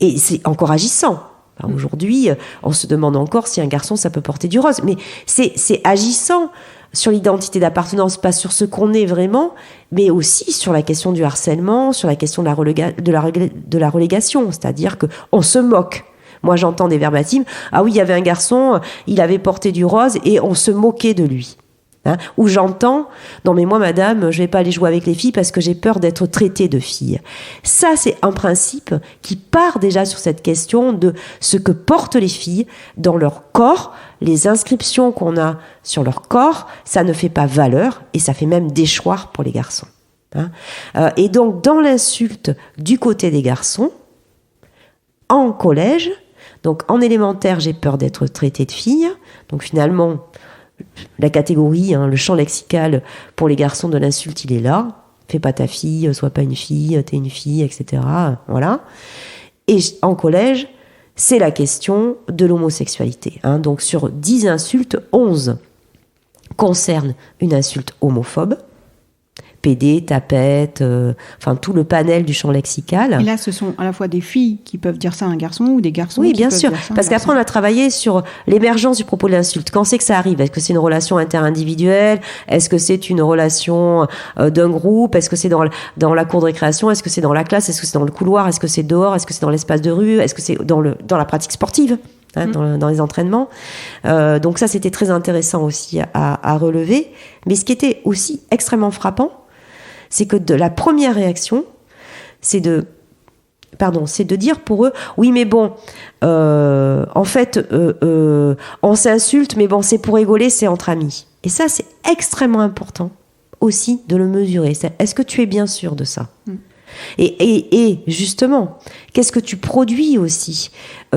Et c'est encore agissant. Aujourd'hui, on se demande encore si un garçon, ça peut porter du rose. Mais c'est agissant sur l'identité d'appartenance, pas sur ce qu'on est vraiment, mais aussi sur la question du harcèlement, sur la question de la relégation. C'est-à-dire qu'on se moque. Moi, j'entends des verbatims. Ah oui, il y avait un garçon, il avait porté du rose et on se moquait de lui. Où j'entends, non mais moi madame, je vais pas aller jouer avec les filles parce que j'ai peur d'être traitée de fille. Ça c'est un principe qui part déjà sur cette question de ce que portent les filles dans leur corps, les inscriptions qu'on a sur leur corps, ça ne fait pas valeur et ça fait même déchoir pour les garçons. Et donc dans l'insulte du côté des garçons, en collège, donc en élémentaire j'ai peur d'être traitée de fille, donc finalement la catégorie, le champ lexical pour les garçons de l'insulte, il est là. Fais pas ta fille, sois pas une fille, t'es une fille, etc. Voilà. Et en collège, c'est la question de l'homosexualité. Donc sur 10 insultes, 11 concernent une insulte homophobe. PD, tapette, tout le panel du champ lexical. Et là, ce sont à la fois des filles qui peuvent dire ça à un garçon ou des garçons qui peuvent dire ça à un garçon. Oui, bien sûr. Parce qu'après, on a travaillé sur l'émergence du propos de l'insulte. Quand c'est que ça arrive ? Est-ce que c'est une relation interindividuelle ? Est-ce que c'est une relation d'un groupe ? Est-ce que c'est dans la cour de récréation ? Est-ce que c'est dans la classe ? Est-ce que c'est dans le couloir ? Est-ce que c'est dehors ? Est-ce que c'est dans l'espace de rue ? Est-ce que c'est dans la pratique sportive ? Dans les entraînements. Donc ça, c'était très intéressant aussi à relever. Mais ce qui était aussi extrêmement frappant, c'est que de la première réaction, c'est de dire pour eux, oui mais bon, en fait, on s'insulte, mais bon, c'est pour rigoler, c'est entre amis. Et ça, c'est extrêmement important aussi de le mesurer. Est-ce que tu es bien sûr de ça ? Et justement, qu'est-ce que tu produis aussi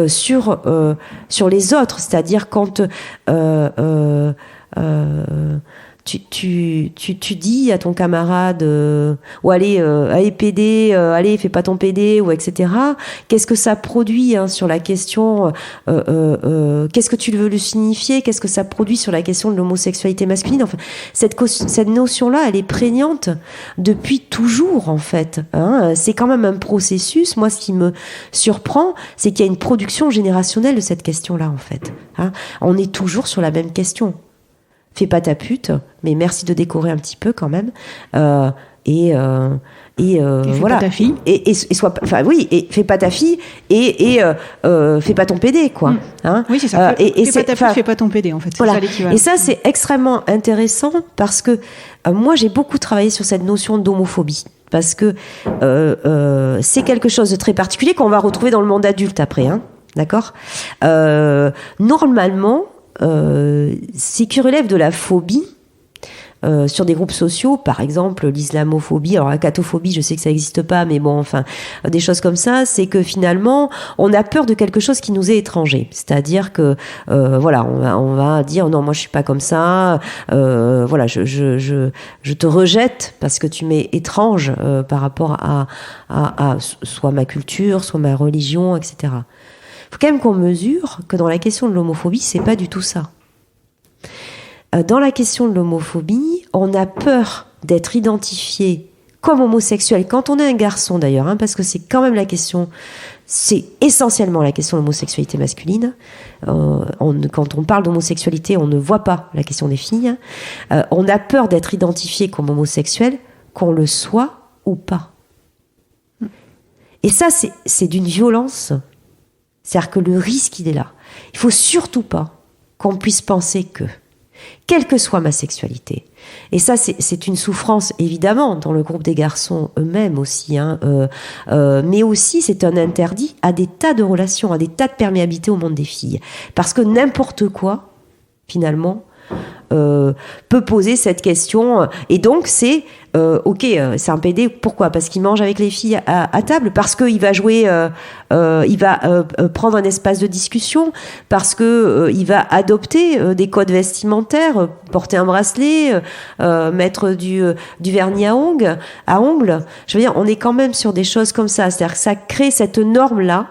sur les autres ? C'est-à-dire quand tu dis à ton camarade allez PD, allez fais pas ton PD ou etc. Qu'est-ce que ça produit sur la question qu'est-ce que tu veux lui signifier, qu'est-ce que ça produit sur la question de l'homosexualité masculine. Enfin, cette notion-là, elle est prégnante depuis toujours en fait. C'est quand même un processus. Moi, ce qui me surprend, c'est qu'il y a une production générationnelle de cette question-là en fait. On est toujours sur la même question. fais pas ta pute, mais merci de décorer un petit peu quand même. Et voilà. Pas ta fille. Et sois, enfin oui, et fais pas ta fille et fais pas ton PD, quoi. Hein, oui, c'est ça. Fais pas ta fille, fais pas ton PD, en fait. C'est voilà. ça l'équivalent. Et ça, c'est extrêmement intéressant parce que moi, j'ai beaucoup travaillé sur cette notion d'homophobie. Parce que c'est quelque chose de très particulier qu'on va retrouver dans le monde adulte après, hein, d'accord. Normalement, ce qui relève de la phobie, sur des groupes sociaux, par exemple l'islamophobie, alors la cathophobie, je sais que ça n'existe pas, mais bon, enfin, des choses comme ça, c'est que finalement, on a peur de quelque chose qui nous est étranger. C'est-à-dire que, voilà, on va dire non, moi je suis pas comme ça, voilà, je te rejette parce que tu m'es étrange par rapport à soit ma culture, soit ma religion, etc. Il faut quand même qu'on mesure que dans la question de l'homophobie, c'est pas du tout ça. Dans la question de l'homophobie, on a peur d'être identifié comme homosexuel quand on est un garçon d'ailleurs, hein, parce que c'est quand même la question, c'est essentiellement la question de l'homosexualité masculine. Quand on parle d'homosexualité, on ne voit pas la question des filles. On a peur d'être identifié comme homosexuel, qu'on le soit ou pas. Et ça, c'est d'une violence. C'est-à-dire que le risque, il est là. Il faut surtout pas qu'on puisse penser que, quelle que soit ma sexualité, et ça c'est une souffrance évidemment dans le groupe des garçons eux-mêmes aussi, hein, mais aussi c'est un interdit à des tas de relations, à des tas de perméabilités au monde des filles, parce que n'importe quoi finalement peut poser cette question, et donc c'est ok, c'est un PD, pourquoi ? Parce qu'il mange avec les filles à table, parce qu'il va jouer, il va prendre un espace de discussion, parce que il va adopter des codes vestimentaires, porter un bracelet, mettre du vernis à ongles. Je veux dire, on est quand même sur des choses comme ça, c'est-à-dire que ça crée cette norme-là,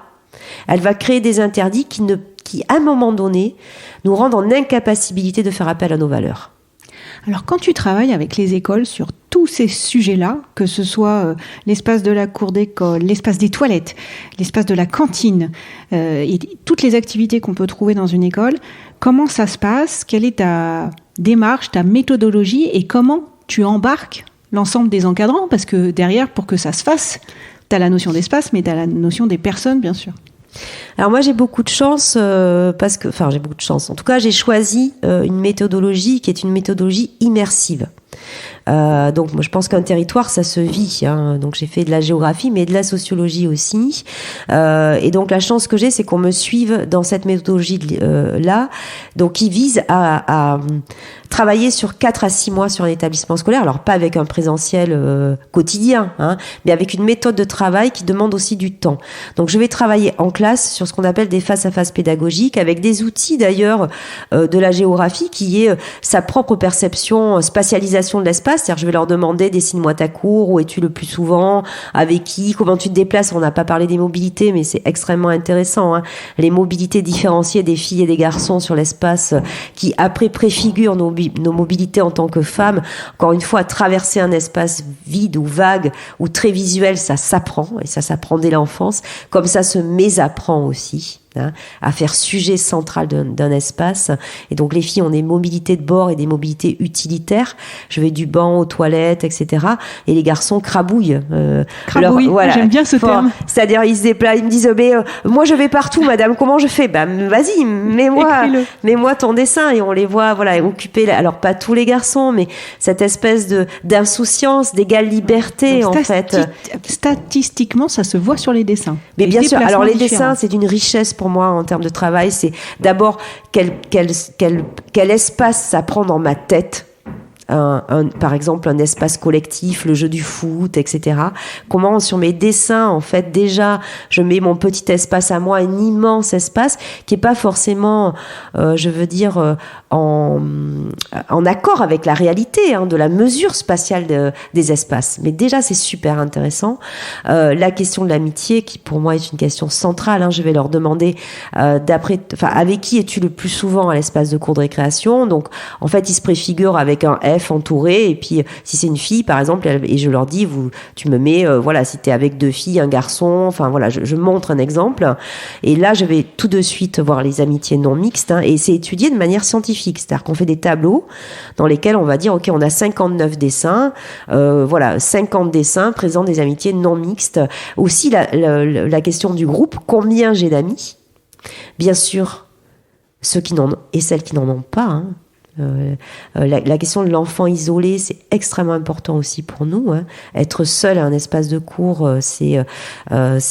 elle va créer des interdits qui, à un moment donné, nous rendent en incapacité de faire appel à nos valeurs. Alors, quand tu travailles avec les écoles sur tous ces sujets-là, que ce soit l'espace de la cour d'école, l'espace des toilettes, l'espace de la cantine, et toutes les activités qu'on peut trouver dans une école, comment ça se passe ? Quelle est ta démarche, ta méthodologie, et comment tu embarques l'ensemble des encadrants ? Parce que derrière, pour que ça se fasse, tu as la notion d'espace, mais tu as la notion des personnes, bien sûr. Alors moi j'ai beaucoup de chance j'ai beaucoup de chance. En tout cas, j'ai choisi une méthodologie qui est une méthodologie immersive. Donc moi je pense qu'un territoire ça se vit, hein. Donc j'ai fait de la géographie mais de la sociologie aussi, et donc la chance que j'ai c'est qu'on me suive dans cette méthodologie là, donc qui vise à travailler sur 4 à 6 mois sur un établissement scolaire, alors pas avec un présentiel quotidien, hein, mais avec une méthode de travail qui demande aussi du temps. Donc je vais travailler en classe sur ce qu'on appelle des face-à-face pédagogiques, avec des outils d'ailleurs de la géographie qui est sa propre perception, spatialisation de l'espace, c'est-à-dire je vais leur demander dessine-moi ta cour, où es-tu le plus souvent, avec qui, comment tu te déplaces. On n'a pas parlé des mobilités, mais c'est extrêmement intéressant, hein. Les mobilités différenciées des filles et des garçons sur l'espace qui après préfigurent nos mobilités en tant que femmes. Encore une fois, traverser un espace vide ou vague ou très visuel, ça s'apprend, et ça s'apprend dès l'enfance, comme ça se mésapprend aussi, hein, à faire sujet central d'un espace. Et donc les filles ont des mobilités de bord et des mobilités utilitaires. Je vais du banc aux toilettes, etc. Et les garçons crabouillent. Voilà. J'aime bien ce terme. C'est-à-dire ils se déplacent, ils me disent moi je vais partout, madame, comment je fais ? Vas-y, mets-moi ton dessin. Et on les voit occuper, alors pas tous les garçons, mais cette espèce d'insouciance, d'égale liberté. Donc, en fait. Statistiquement, ça se voit sur les dessins. Mais bien sûr, alors les dessins, c'est d'une richesse pour moi en termes de travail. C'est d'abord quel espace ça prend dans ma tête. Par exemple un espace collectif, le jeu du foot, etc. Comment sur mes dessins, en fait, déjà, je mets mon petit espace à moi, un immense espace qui est pas forcément, en accord avec la réalité, hein, de la mesure spatiale des espaces. Mais déjà, c'est super intéressant. La question de l'amitié, qui pour moi est une question centrale, hein, je vais leur demander avec qui es-tu le plus souvent à l'espace de cour de récréation. Donc, en fait, ils se préfigurent avec un F bref, entourés. Et puis, si c'est une fille, par exemple, et je leur dis, tu me mets, voilà, si t'es avec 2 filles, un garçon, enfin voilà, je montre un exemple. Et là, je vais tout de suite voir les amitiés non mixtes, et c'est étudié de manière scientifique. C'est-à-dire qu'on fait des tableaux dans lesquels on va dire, ok, on a 59 dessins, voilà, 50 dessins présentent des amitiés non mixtes. Aussi, la question du groupe, combien j'ai d'amis? Bien sûr, ceux qui n'en ont et celles qui n'en ont pas, hein. La question de l'enfant isolé, c'est extrêmement important aussi pour nous, hein. Être seul à un espace de cours, c'est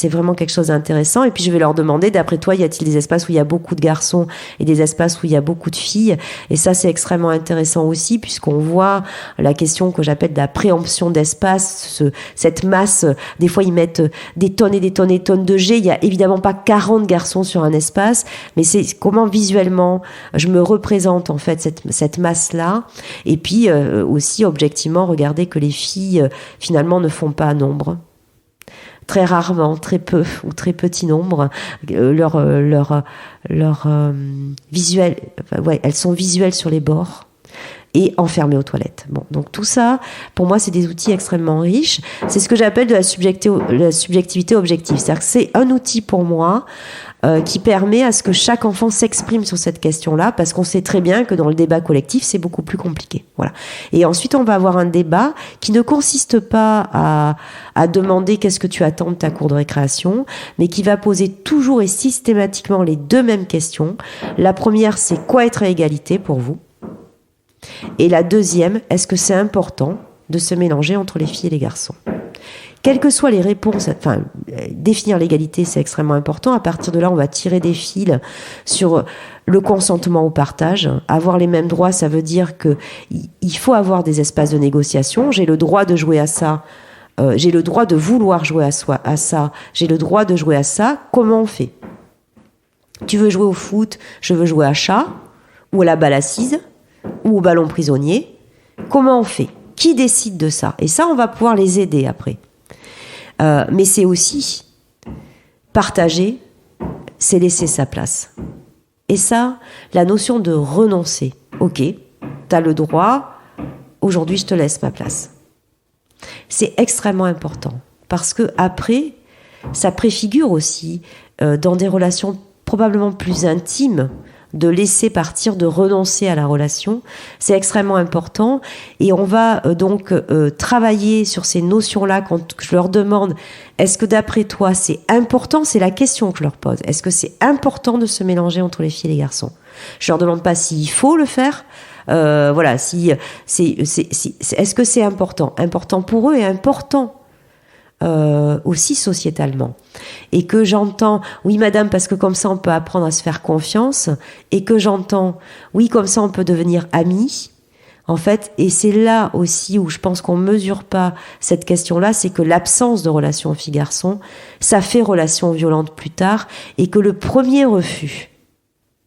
vraiment quelque chose d'intéressant. Et puis je vais leur demander, d'après toi, y a-t-il des espaces où il y a beaucoup de garçons et des espaces où il y a beaucoup de filles? Et ça, c'est extrêmement intéressant aussi, puisqu'on voit la question que j'appelle de la préemption d'espace, cette masse. Des fois, ils mettent des tonnes et des tonnes et des tonnes de G. Il y a évidemment pas 40 garçons sur un espace, mais c'est comment visuellement je me représente en fait cette masse-là. Et puis aussi, objectivement, regardez que les filles, finalement, ne font pas nombre. Très rarement, très peu ou très petit nombre. Leur visuel, elles sont visuelles sur les bords et enfermées aux toilettes. Bon, donc tout ça, pour moi, c'est des outils extrêmement riches. C'est ce que j'appelle de la subjectivité objective. C'est-à-dire que c'est un outil pour moi qui permet à ce que chaque enfant s'exprime sur cette question-là, parce qu'on sait très bien que dans le débat collectif, c'est beaucoup plus compliqué. Voilà. Et ensuite, on va avoir un débat qui ne consiste pas à demander qu'est-ce que tu attends de ta cour de récréation, mais qui va poser toujours et systématiquement les 2 mêmes questions. La première, c'est quoi être à égalité pour vous? Et la deuxième, est-ce que c'est important de se mélanger entre les filles et les garçons? Quelles que soient les réponses, enfin, définir l'égalité, c'est extrêmement important. À partir de là, on va tirer des fils sur le consentement au partage. Avoir les mêmes droits, ça veut dire que il faut avoir des espaces de négociation. J'ai le droit de jouer à ça. J'ai le droit de vouloir jouer à ça. J'ai le droit de jouer à ça. Comment on fait? Tu veux jouer au foot? Je veux jouer à chat, ou à la balle assise, ou au ballon prisonnier. Comment on fait? Qui décide de ça? Et ça, on va pouvoir les aider après. Mais c'est aussi partager, c'est laisser sa place. Et ça, la notion de renoncer. Ok, t'as le droit, aujourd'hui je te laisse ma place. C'est extrêmement important, parce que après, ça préfigure aussi dans des relations probablement plus intimes, de laisser partir, de renoncer à la relation. C'est extrêmement important, et on va donc travailler sur ces notions-là quand je leur demande est-ce que d'après toi c'est important, c'est la question que je leur pose, est-ce que c'est important de se mélanger entre les filles et les garçons? Je leur demande pas s'il faut le faire, voilà, est-ce que c'est important pour eux et important aussi sociétalement, et que j'entends oui madame parce que comme ça on peut apprendre à se faire confiance, et que j'entends oui comme ça on peut devenir amis en fait. Et c'est là aussi où je pense qu'on mesure pas cette question-là, c'est que l'absence de relation fille-garçon, ça fait relation violente plus tard, et que le premier refus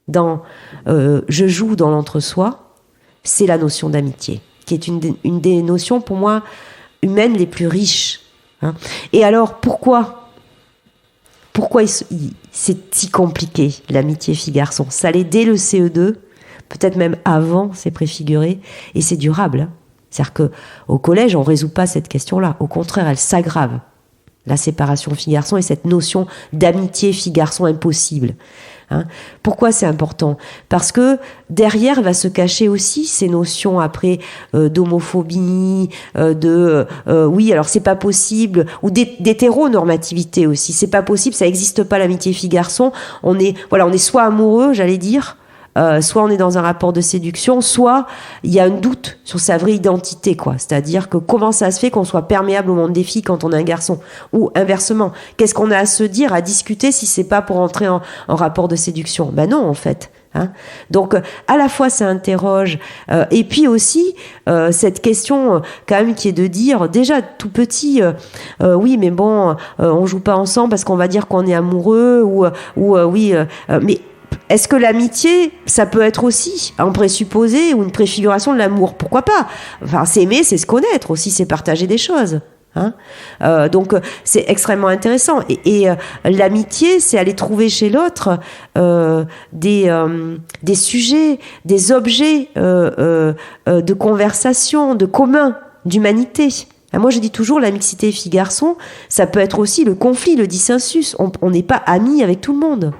dans je joue dans l'entre-soi, c'est la notion d'amitié, qui est une des notions pour moi humaines les plus riches. Et alors, pourquoi c'est si compliqué, l'amitié fille-garçon? Ça l'est dès le CE2, peut-être même avant, c'est préfiguré, et c'est durable. C'est-à-dire qu'au collège, on ne résout pas cette question-là. Au contraire, elle s'aggrave. La séparation fille-garçon et cette notion d'amitié fille-garçon impossible. Pourquoi c'est important? Parce que derrière va se cacher aussi ces notions après d'homophobie, oui alors c'est pas possible, ou d'hétéronormativité aussi. C'est pas possible, ça existe pas l'amitié fille-garçon. On est soit amoureux, j'allais dire, soit on est dans un rapport de séduction, soit il y a un doute sur sa vraie identité, quoi. C'est-à-dire que comment ça se fait qu'on soit perméable au monde des filles quand on est un garçon, ou inversement, qu'est-ce qu'on a à se dire, à discuter si c'est pas pour entrer en rapport de séduction? Ben non, en fait. Donc à la fois ça interroge, et puis aussi cette question quand même qui est de dire déjà tout petit, oui mais bon, on joue pas ensemble parce qu'on va dire qu'on est amoureux, ou oui, mais est-ce que l'amitié, ça peut être aussi un présupposé ou une préfiguration de l'amour? Pourquoi pas? Enfin, s'aimer, c'est se connaître aussi, c'est partager des choses. Donc c'est extrêmement intéressant et l'amitié, c'est aller trouver chez l'autre des sujets, des objets de conversation, de commun, d'humanité. Moi je dis toujours la mixité fille-garçon, ça peut être aussi le conflit, le dissensus. On n'est pas amis avec tout le monde.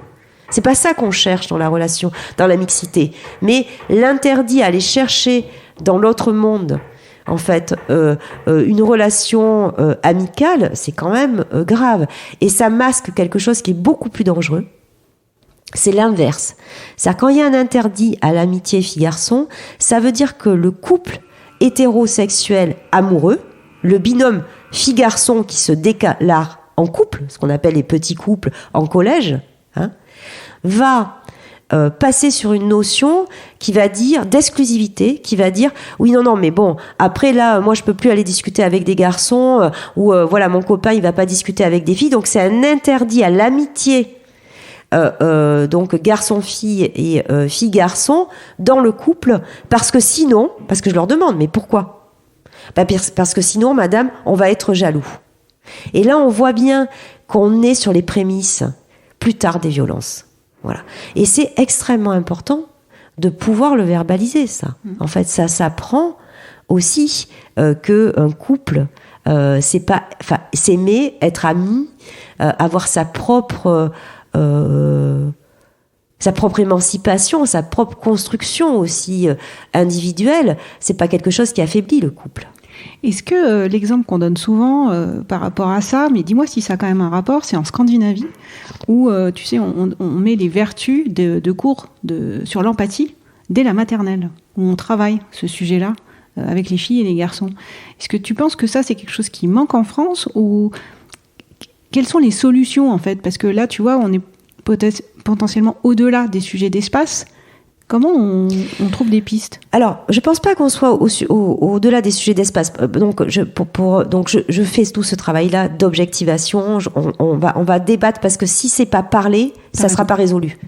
C'est pas ça qu'on cherche dans la relation, dans la mixité. Mais l'interdit à aller chercher dans l'autre monde, en fait, une relation amicale, c'est quand même grave. Et ça masque quelque chose qui est beaucoup plus dangereux. C'est l'inverse. C'est-à-dire quand il y a un interdit à l'amitié fille-garçon, ça veut dire que le couple hétérosexuel amoureux, le binôme fille-garçon qui se déclare en couple, ce qu'on appelle les petits couples en collège, va passer sur une notion qui va dire d'exclusivité, qui va dire oui non mais bon après là moi je peux plus aller discuter avec des garçons ou voilà mon copain il va pas discuter avec des filles, donc c'est un interdit à l'amitié donc garçon-fille et fille-garçon dans le couple, parce que je leur demande mais pourquoi ? Parce que sinon madame on va être jaloux. Et là on voit bien qu'on est sur les prémices plus tard des violences. Voilà. Et c'est extrêmement important de pouvoir le verbaliser, ça. En fait, ça s'apprend aussi qu'un couple, c'est pas, s'aimer, être ami, avoir sa propre émancipation, sa propre construction aussi individuelle, c'est pas quelque chose qui affaiblit le couple. Est-ce que l'exemple qu'on donne souvent par rapport à ça, mais dis-moi si ça a quand même un rapport, c'est en Scandinavie, où tu sais, on met les vertus de cours sur l'empathie dès la maternelle, où on travaille ce sujet-là avec les filles et les garçons. Est-ce que tu penses que ça, c'est quelque chose qui manque en France, ou quelles sont les solutions en fait ? Parce que là, tu vois, on est peut-être potentiellement au-delà des sujets d'espace. Comment on trouve des pistes ? Alors, je pense pas qu'on soit au-delà des sujets d'espace. Donc, je fais tout ce travail-là d'objectivation. On va débattre, parce que si c'est pas parlé, ça sera pas résolu.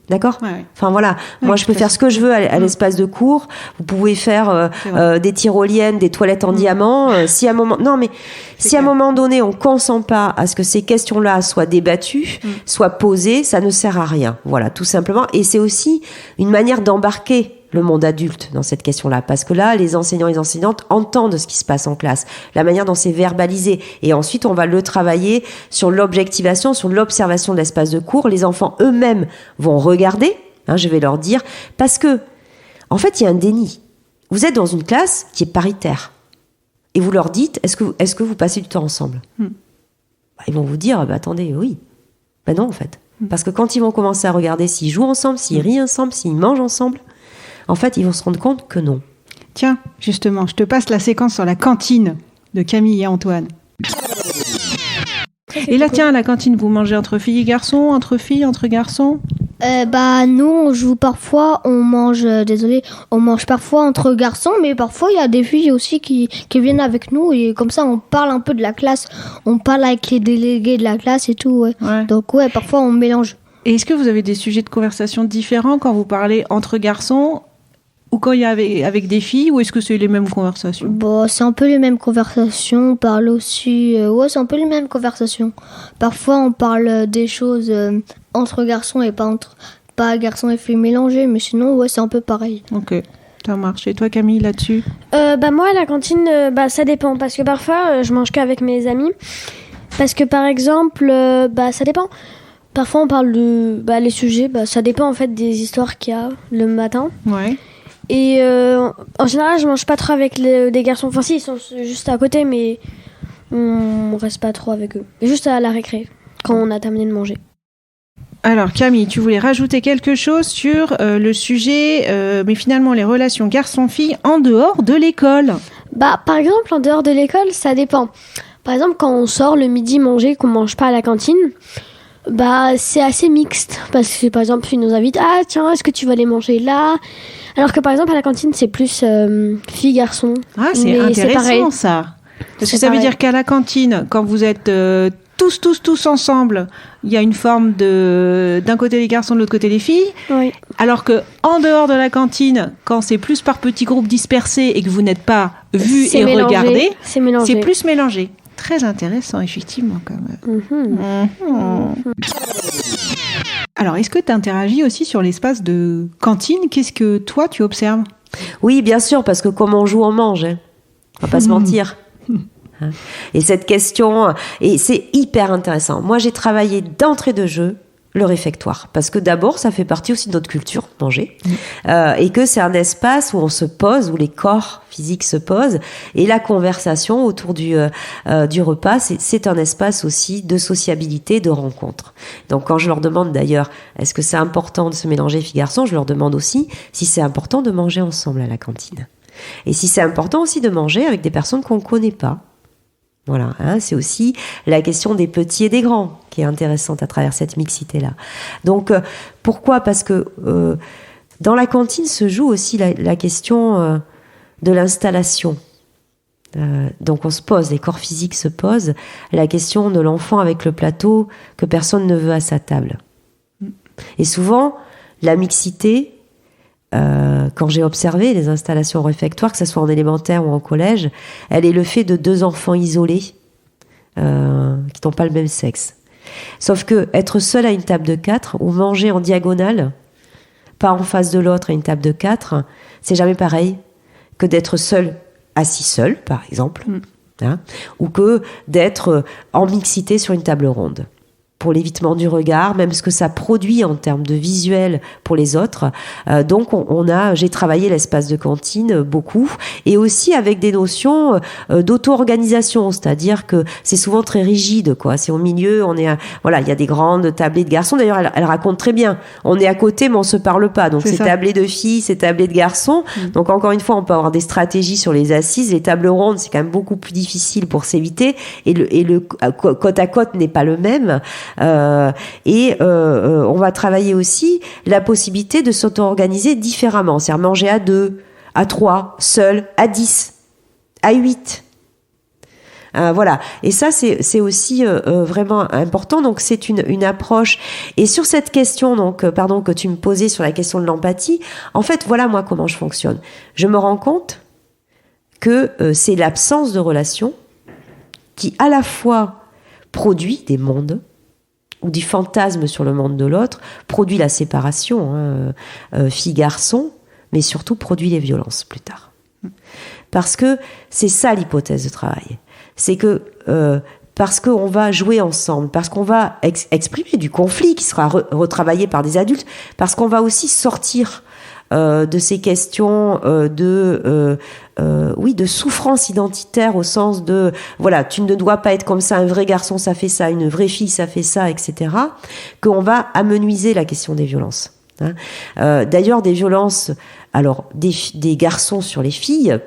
D'accord ? Ouais. Enfin voilà, moi je peux faire ce que je veux à l'espace de cours. Vous pouvez faire des tyroliennes, des toilettes en diamant. Si à un moment donné on consent pas à ce que ces questions-là soient débattues, soient posées, ça ne sert à rien. Voilà, tout simplement. Et c'est aussi une manière d'embarquer le monde adulte dans cette question-là, parce que là, les enseignants et les enseignantes entendent ce qui se passe en classe, la manière dont c'est verbalisé, et ensuite on va le travailler sur l'objectivation, sur l'observation de l'espace de cours. Les enfants eux-mêmes vont regarder, je vais leur dire, parce que en fait il y a un déni. Vous êtes dans une classe qui est paritaire, et vous leur dites, est-ce que vous passez du temps ensemble ? Ils vont vous dire, attendez, oui. Non en fait, parce que quand ils vont commencer à regarder s'ils jouent ensemble, s'ils rient ensemble, s'ils mangent ensemble, en fait, ils vont se rendre compte que non. Tiens, justement, je te passe la séquence sur la cantine de Camille et Antoine. Et là, tiens, à la cantine, vous mangez entre filles et garçons, entre filles, entre garçons ? Nous, on joue parfois, on mange parfois entre garçons, mais parfois, il y a des filles aussi qui viennent avec nous, et comme ça, on parle un peu de la classe, on parle avec les délégués de la classe et tout, ouais. Donc, parfois, on mélange. Et est-ce que vous avez des sujets de conversation différents quand vous parlez entre garçons ou quand il y a avec des filles, ou est-ce que c'est les mêmes conversations ? C'est un peu les mêmes conversations. On parle aussi... c'est un peu les mêmes conversations. Parfois, on parle des choses entre garçons et pas garçons et filles mélangés, mais sinon, c'est un peu pareil. Ok, ça marche. Et toi, Camille, là-dessus ? Moi, à la cantine, ça dépend. Parce que parfois, je mange qu'avec mes amis. Parce que, par exemple, ça dépend. Parfois, on parle de... les sujets, ça dépend, en fait, des histoires qu'il y a le matin. Ouais. Et en général, je mange pas trop avec des garçons. Enfin, si, ils sont juste à côté, mais on reste pas trop avec eux. Juste à la récré, quand on a terminé de manger. Alors, Camille, tu voulais rajouter quelque chose sur le sujet, mais finalement, les relations garçons-filles en dehors de l'école ? Par exemple, en dehors de l'école, ça dépend. Par exemple, quand on sort le midi manger, qu'on mange pas à la cantine, c'est assez mixte. Parce que, par exemple, ils nous invitent, ah tiens, est-ce que tu vas aller manger là ? Alors que par exemple à la cantine c'est plus filles-garçons. Ah, c'est intéressant ça. Parce que ça veut dire qu'à la cantine, quand vous êtes tous ensemble, il y a une forme d'un côté les garçons, de l'autre côté les filles. Oui. Alors que en dehors de la cantine, quand c'est plus par petits groupes dispersés et que vous n'êtes pas vus et regardés, c'est plus mélangé. Très intéressant, effectivement, quand même. Alors, est-ce que tu interagis aussi sur l'espace de cantine ? Qu'est-ce que toi, tu observes ? Oui, bien sûr, parce que comme on joue, on mange. Hein. On va pas se mentir. Et cette question, et c'est hyper intéressant. Moi, j'ai travaillé d'entrée de jeu le réfectoire, parce que d'abord, ça fait partie aussi de notre culture, manger, et que c'est un espace où on se pose, où les corps physiques se posent, et la conversation autour du repas, c'est un espace aussi de sociabilité, de rencontre. Donc, quand je leur demande d'ailleurs, est-ce que c'est important de se mélanger filles-garçons, je leur demande aussi si c'est important de manger ensemble à la cantine. Et si c'est important aussi de manger avec des personnes qu'on ne connaît pas. Voilà, hein, c'est aussi la question des petits et des grands qui est intéressante à travers cette mixité-là. Donc, pourquoi ? Parce que dans la cantine se joue aussi la question de l'installation. Donc, on se pose, les corps physiques se posent, la question de l'enfant avec le plateau que personne ne veut à sa table. Et souvent, la mixité, quand j'ai observé les installations réfectoires, que ce soit en élémentaire ou en collège, elle est le fait de 2 enfants isolés qui n'ont pas le même sexe. Sauf que être seul à une table de 4 ou manger en diagonale, pas en face de l'autre à une table de 4, c'est jamais pareil que d'être seul, assis seul, par exemple, hein, ou que d'être en mixité sur une table ronde. Pour l'évitement du regard, même ce que ça produit en termes de visuel pour les autres. Donc, j'ai travaillé l'espace de cantine beaucoup, et aussi avec des notions d'auto-organisation, c'est-à-dire que c'est souvent très rigide, quoi. C'est au milieu, voilà, il y a des grandes tablées de garçons. D'ailleurs, elle raconte très bien. On est à côté, mais on se parle pas. Donc, c'est tablé de filles, c'est tablé de garçons. Donc, encore une fois, on peut avoir des stratégies sur les assises. Les tables rondes, c'est quand même beaucoup plus difficile pour s'éviter, et le côte à côte n'est pas le même. On va travailler aussi la possibilité de s'auto-organiser différemment, c'est-à-dire manger à 2, à 3, seul, à 10, à 8. Voilà. Et ça, c'est aussi vraiment important. Donc, c'est une approche. Et sur cette question, que tu me posais sur la question de l'empathie, en fait, voilà moi comment je fonctionne. Je me rends compte que c'est l'absence de relation qui, à la fois, produit des mondes, ou du fantasme sur le monde de l'autre, produit la séparation, fille-garçon, mais surtout produit les violences plus tard. Parce que c'est ça l'hypothèse de travail. C'est que parce qu'on va jouer ensemble, parce qu'on va exprimer du conflit qui sera retravaillé par des adultes, parce qu'on va aussi sortir de ces questions de souffrance identitaire, au sens de voilà, tu ne dois pas être comme ça, un vrai garçon ça fait ça, une vraie fille ça fait ça, etc. Qu'on va amenuiser la question des violences. D'ailleurs, des violences, alors des garçons sur les filles,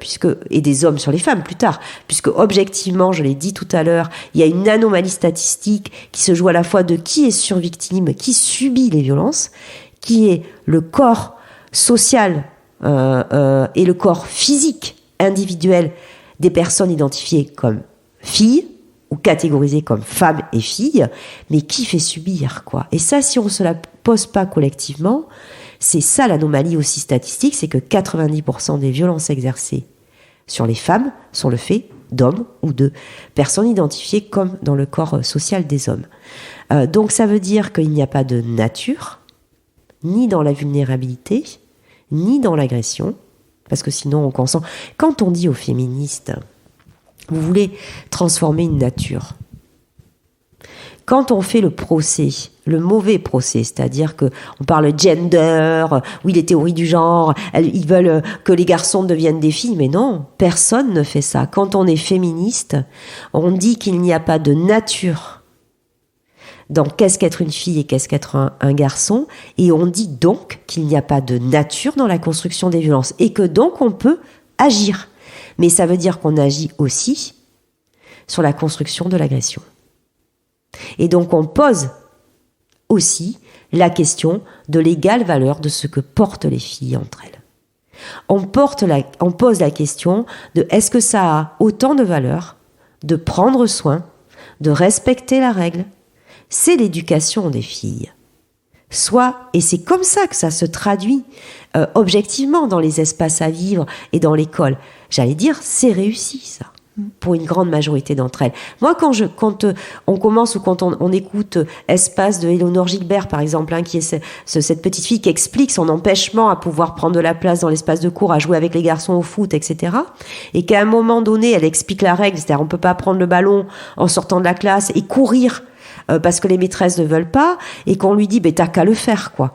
et des hommes sur les femmes plus tard, puisque objectivement, je l'ai dit tout à l'heure, il y a une anomalie statistique qui se joue à la fois de qui est survictime, qui subit les violences, qui est le corps social et le corps physique individuel des personnes identifiées comme filles ou catégorisées comme femmes et filles, mais qui fait subir, quoi. Et ça, si on ne se la pose pas collectivement, c'est ça l'anomalie aussi statistique, c'est que 90% des violences exercées sur les femmes sont le fait d'hommes ou de personnes identifiées comme dans le corps social des hommes. Donc ça veut dire qu'il n'y a pas de nature, ni dans la vulnérabilité, ni dans l'agression, parce que sinon on consent. Quand on dit aux féministes, vous voulez transformer une nature, quand on fait le procès, le mauvais procès, c'est-à-dire que on parle gender, oui, les théories du genre, ils veulent que les garçons deviennent des filles, mais non, personne ne fait ça. Quand on est féministe, on dit qu'il n'y a pas de nature dans qu'est-ce qu'être une fille et qu'est-ce qu'être un garçon, et on dit donc qu'il n'y a pas de nature dans la construction des violences, et que donc on peut agir. Mais ça veut dire qu'on agit aussi sur la construction de l'agression. Et donc on pose aussi la question de l'égale valeur de ce que portent les filles entre elles. On pose la question de est-ce que ça a autant de valeur de prendre soin, de respecter la règle. C'est l'éducation des filles. Et c'est comme ça que ça se traduit objectivement dans les espaces à vivre et dans l'école. J'allais dire, c'est réussi ça. pour une grande majorité d'entre elles. Moi, quand on commence ou quand on écoute Espace de Éléonore Gilbert, par exemple, qui est cette petite fille qui explique son empêchement à pouvoir prendre de la place dans l'espace de cours, à jouer avec les garçons au foot, etc. Et qu'à un moment donné, elle explique la règle, c'est-à-dire on peut pas prendre le ballon en sortant de la classe et courir parce que les maîtresses ne veulent pas, et qu'on lui dit, t'as qu'à le faire, quoi.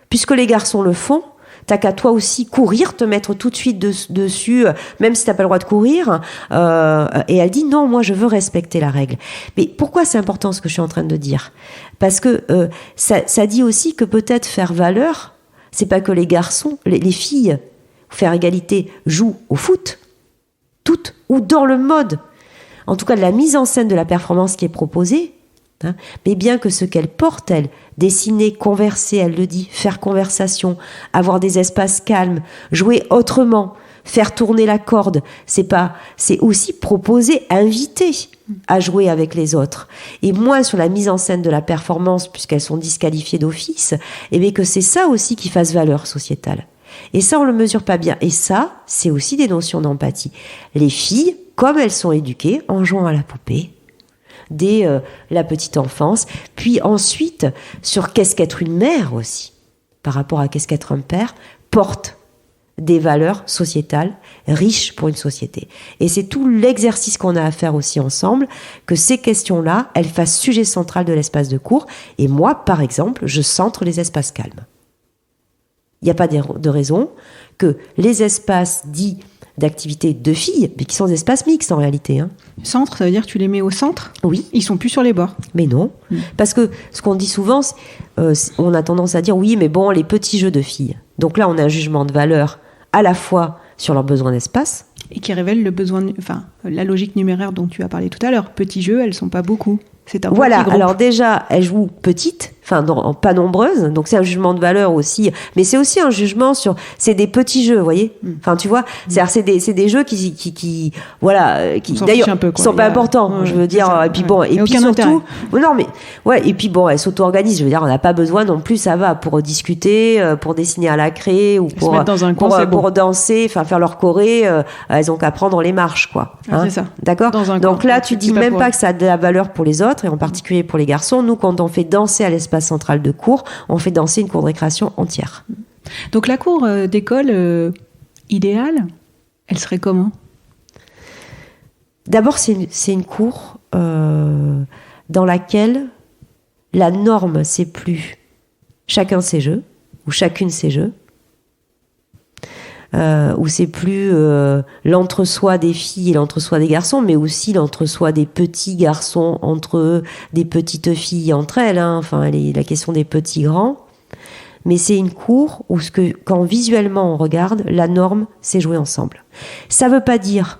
Puisque les garçons le font, t'as qu'à toi aussi courir, te mettre tout de suite dessus, même si t'as pas le droit de courir. Et elle dit non, moi je veux respecter la règle. Mais pourquoi c'est important ce que je suis en train de dire ? Parce que ça dit aussi que peut-être faire valeur, c'est pas que les garçons, les filles, faire égalité, jouent au foot, toutes, ou dans le mode, en tout cas de la mise en scène de la performance qui est proposée, mais bien que ce qu'elle porte, elle, dessiner, converser, elle le dit, faire conversation, avoir des espaces calmes, jouer autrement, faire tourner la corde, c'est aussi proposer, inviter à jouer avec les autres. Et moins sur la mise en scène de la performance, puisqu'elles sont disqualifiées d'office, et bien que c'est ça aussi qui fasse valeur sociétale. Et ça, on le mesure pas bien. Et ça, c'est aussi des notions d'empathie. Les filles, comme elles sont éduquées, en jouant à la poupée, dès la petite enfance, puis ensuite sur qu'est-ce qu'être une mère aussi, par rapport à qu'est-ce qu'être un père, porte des valeurs sociétales riches pour une société. Et c'est tout l'exercice qu'on a à faire aussi ensemble, que ces questions-là, elles fassent sujet central de l'espace de cours. Et moi, par exemple, je centre les espaces calmes. Il n'y a pas de raison que les espaces dits d'activités de filles, mais qui sont des espaces mixtes en réalité. Centre, ça veut dire que tu les mets au centre ? Oui. Ils sont plus sur les bords. Mais non. Parce que ce qu'on dit souvent, on a tendance à dire oui, mais bon, les petits jeux de filles. Donc là, on a un jugement de valeur à la fois sur leurs besoins d'espace. Et qui révèle la logique numéraire dont tu as parlé tout à l'heure. Petits jeux, elles sont pas beaucoup. C'est un voilà, petit groupe. Alors déjà, elles jouent petites, pas nombreuses, donc c'est un jugement de valeur aussi, mais c'est aussi un jugement sur, c'est des petits jeux, vous voyez, tu vois, c'est-à-dire c'est des jeux qui d'ailleurs qui sont pas importants, je veux dire, et puis bon, et puis surtout, non mais ouais, et puis bon, elles s'auto-organisent, je veux dire, on n'a pas besoin non plus, ça va, pour discuter, pour dessiner à la craie ou pour danser, faire leur choré, elles ont qu'à prendre les marches, quoi. C'est ça. D'accord. Donc là, tu dis même pas que ça a de la valeur pour les autres, et en particulier pour les garçons. Nous, quand on fait danser à l'espace central de cours, on fait danser une cour de récréation entière. Donc la cour d'école idéale, elle serait comment ? D'abord, c'est une cour dans laquelle la norme, c'est plus chacun ses jeux, ou chacune ses jeux, où c'est plus l'entre-soi des filles et l'entre-soi des garçons, mais aussi l'entre-soi des petits garçons entre eux, des petites filles entre elles, la question des petits grands. Mais c'est une cour où quand visuellement on regarde, la norme, c'est jouer ensemble. Ça veut pas dire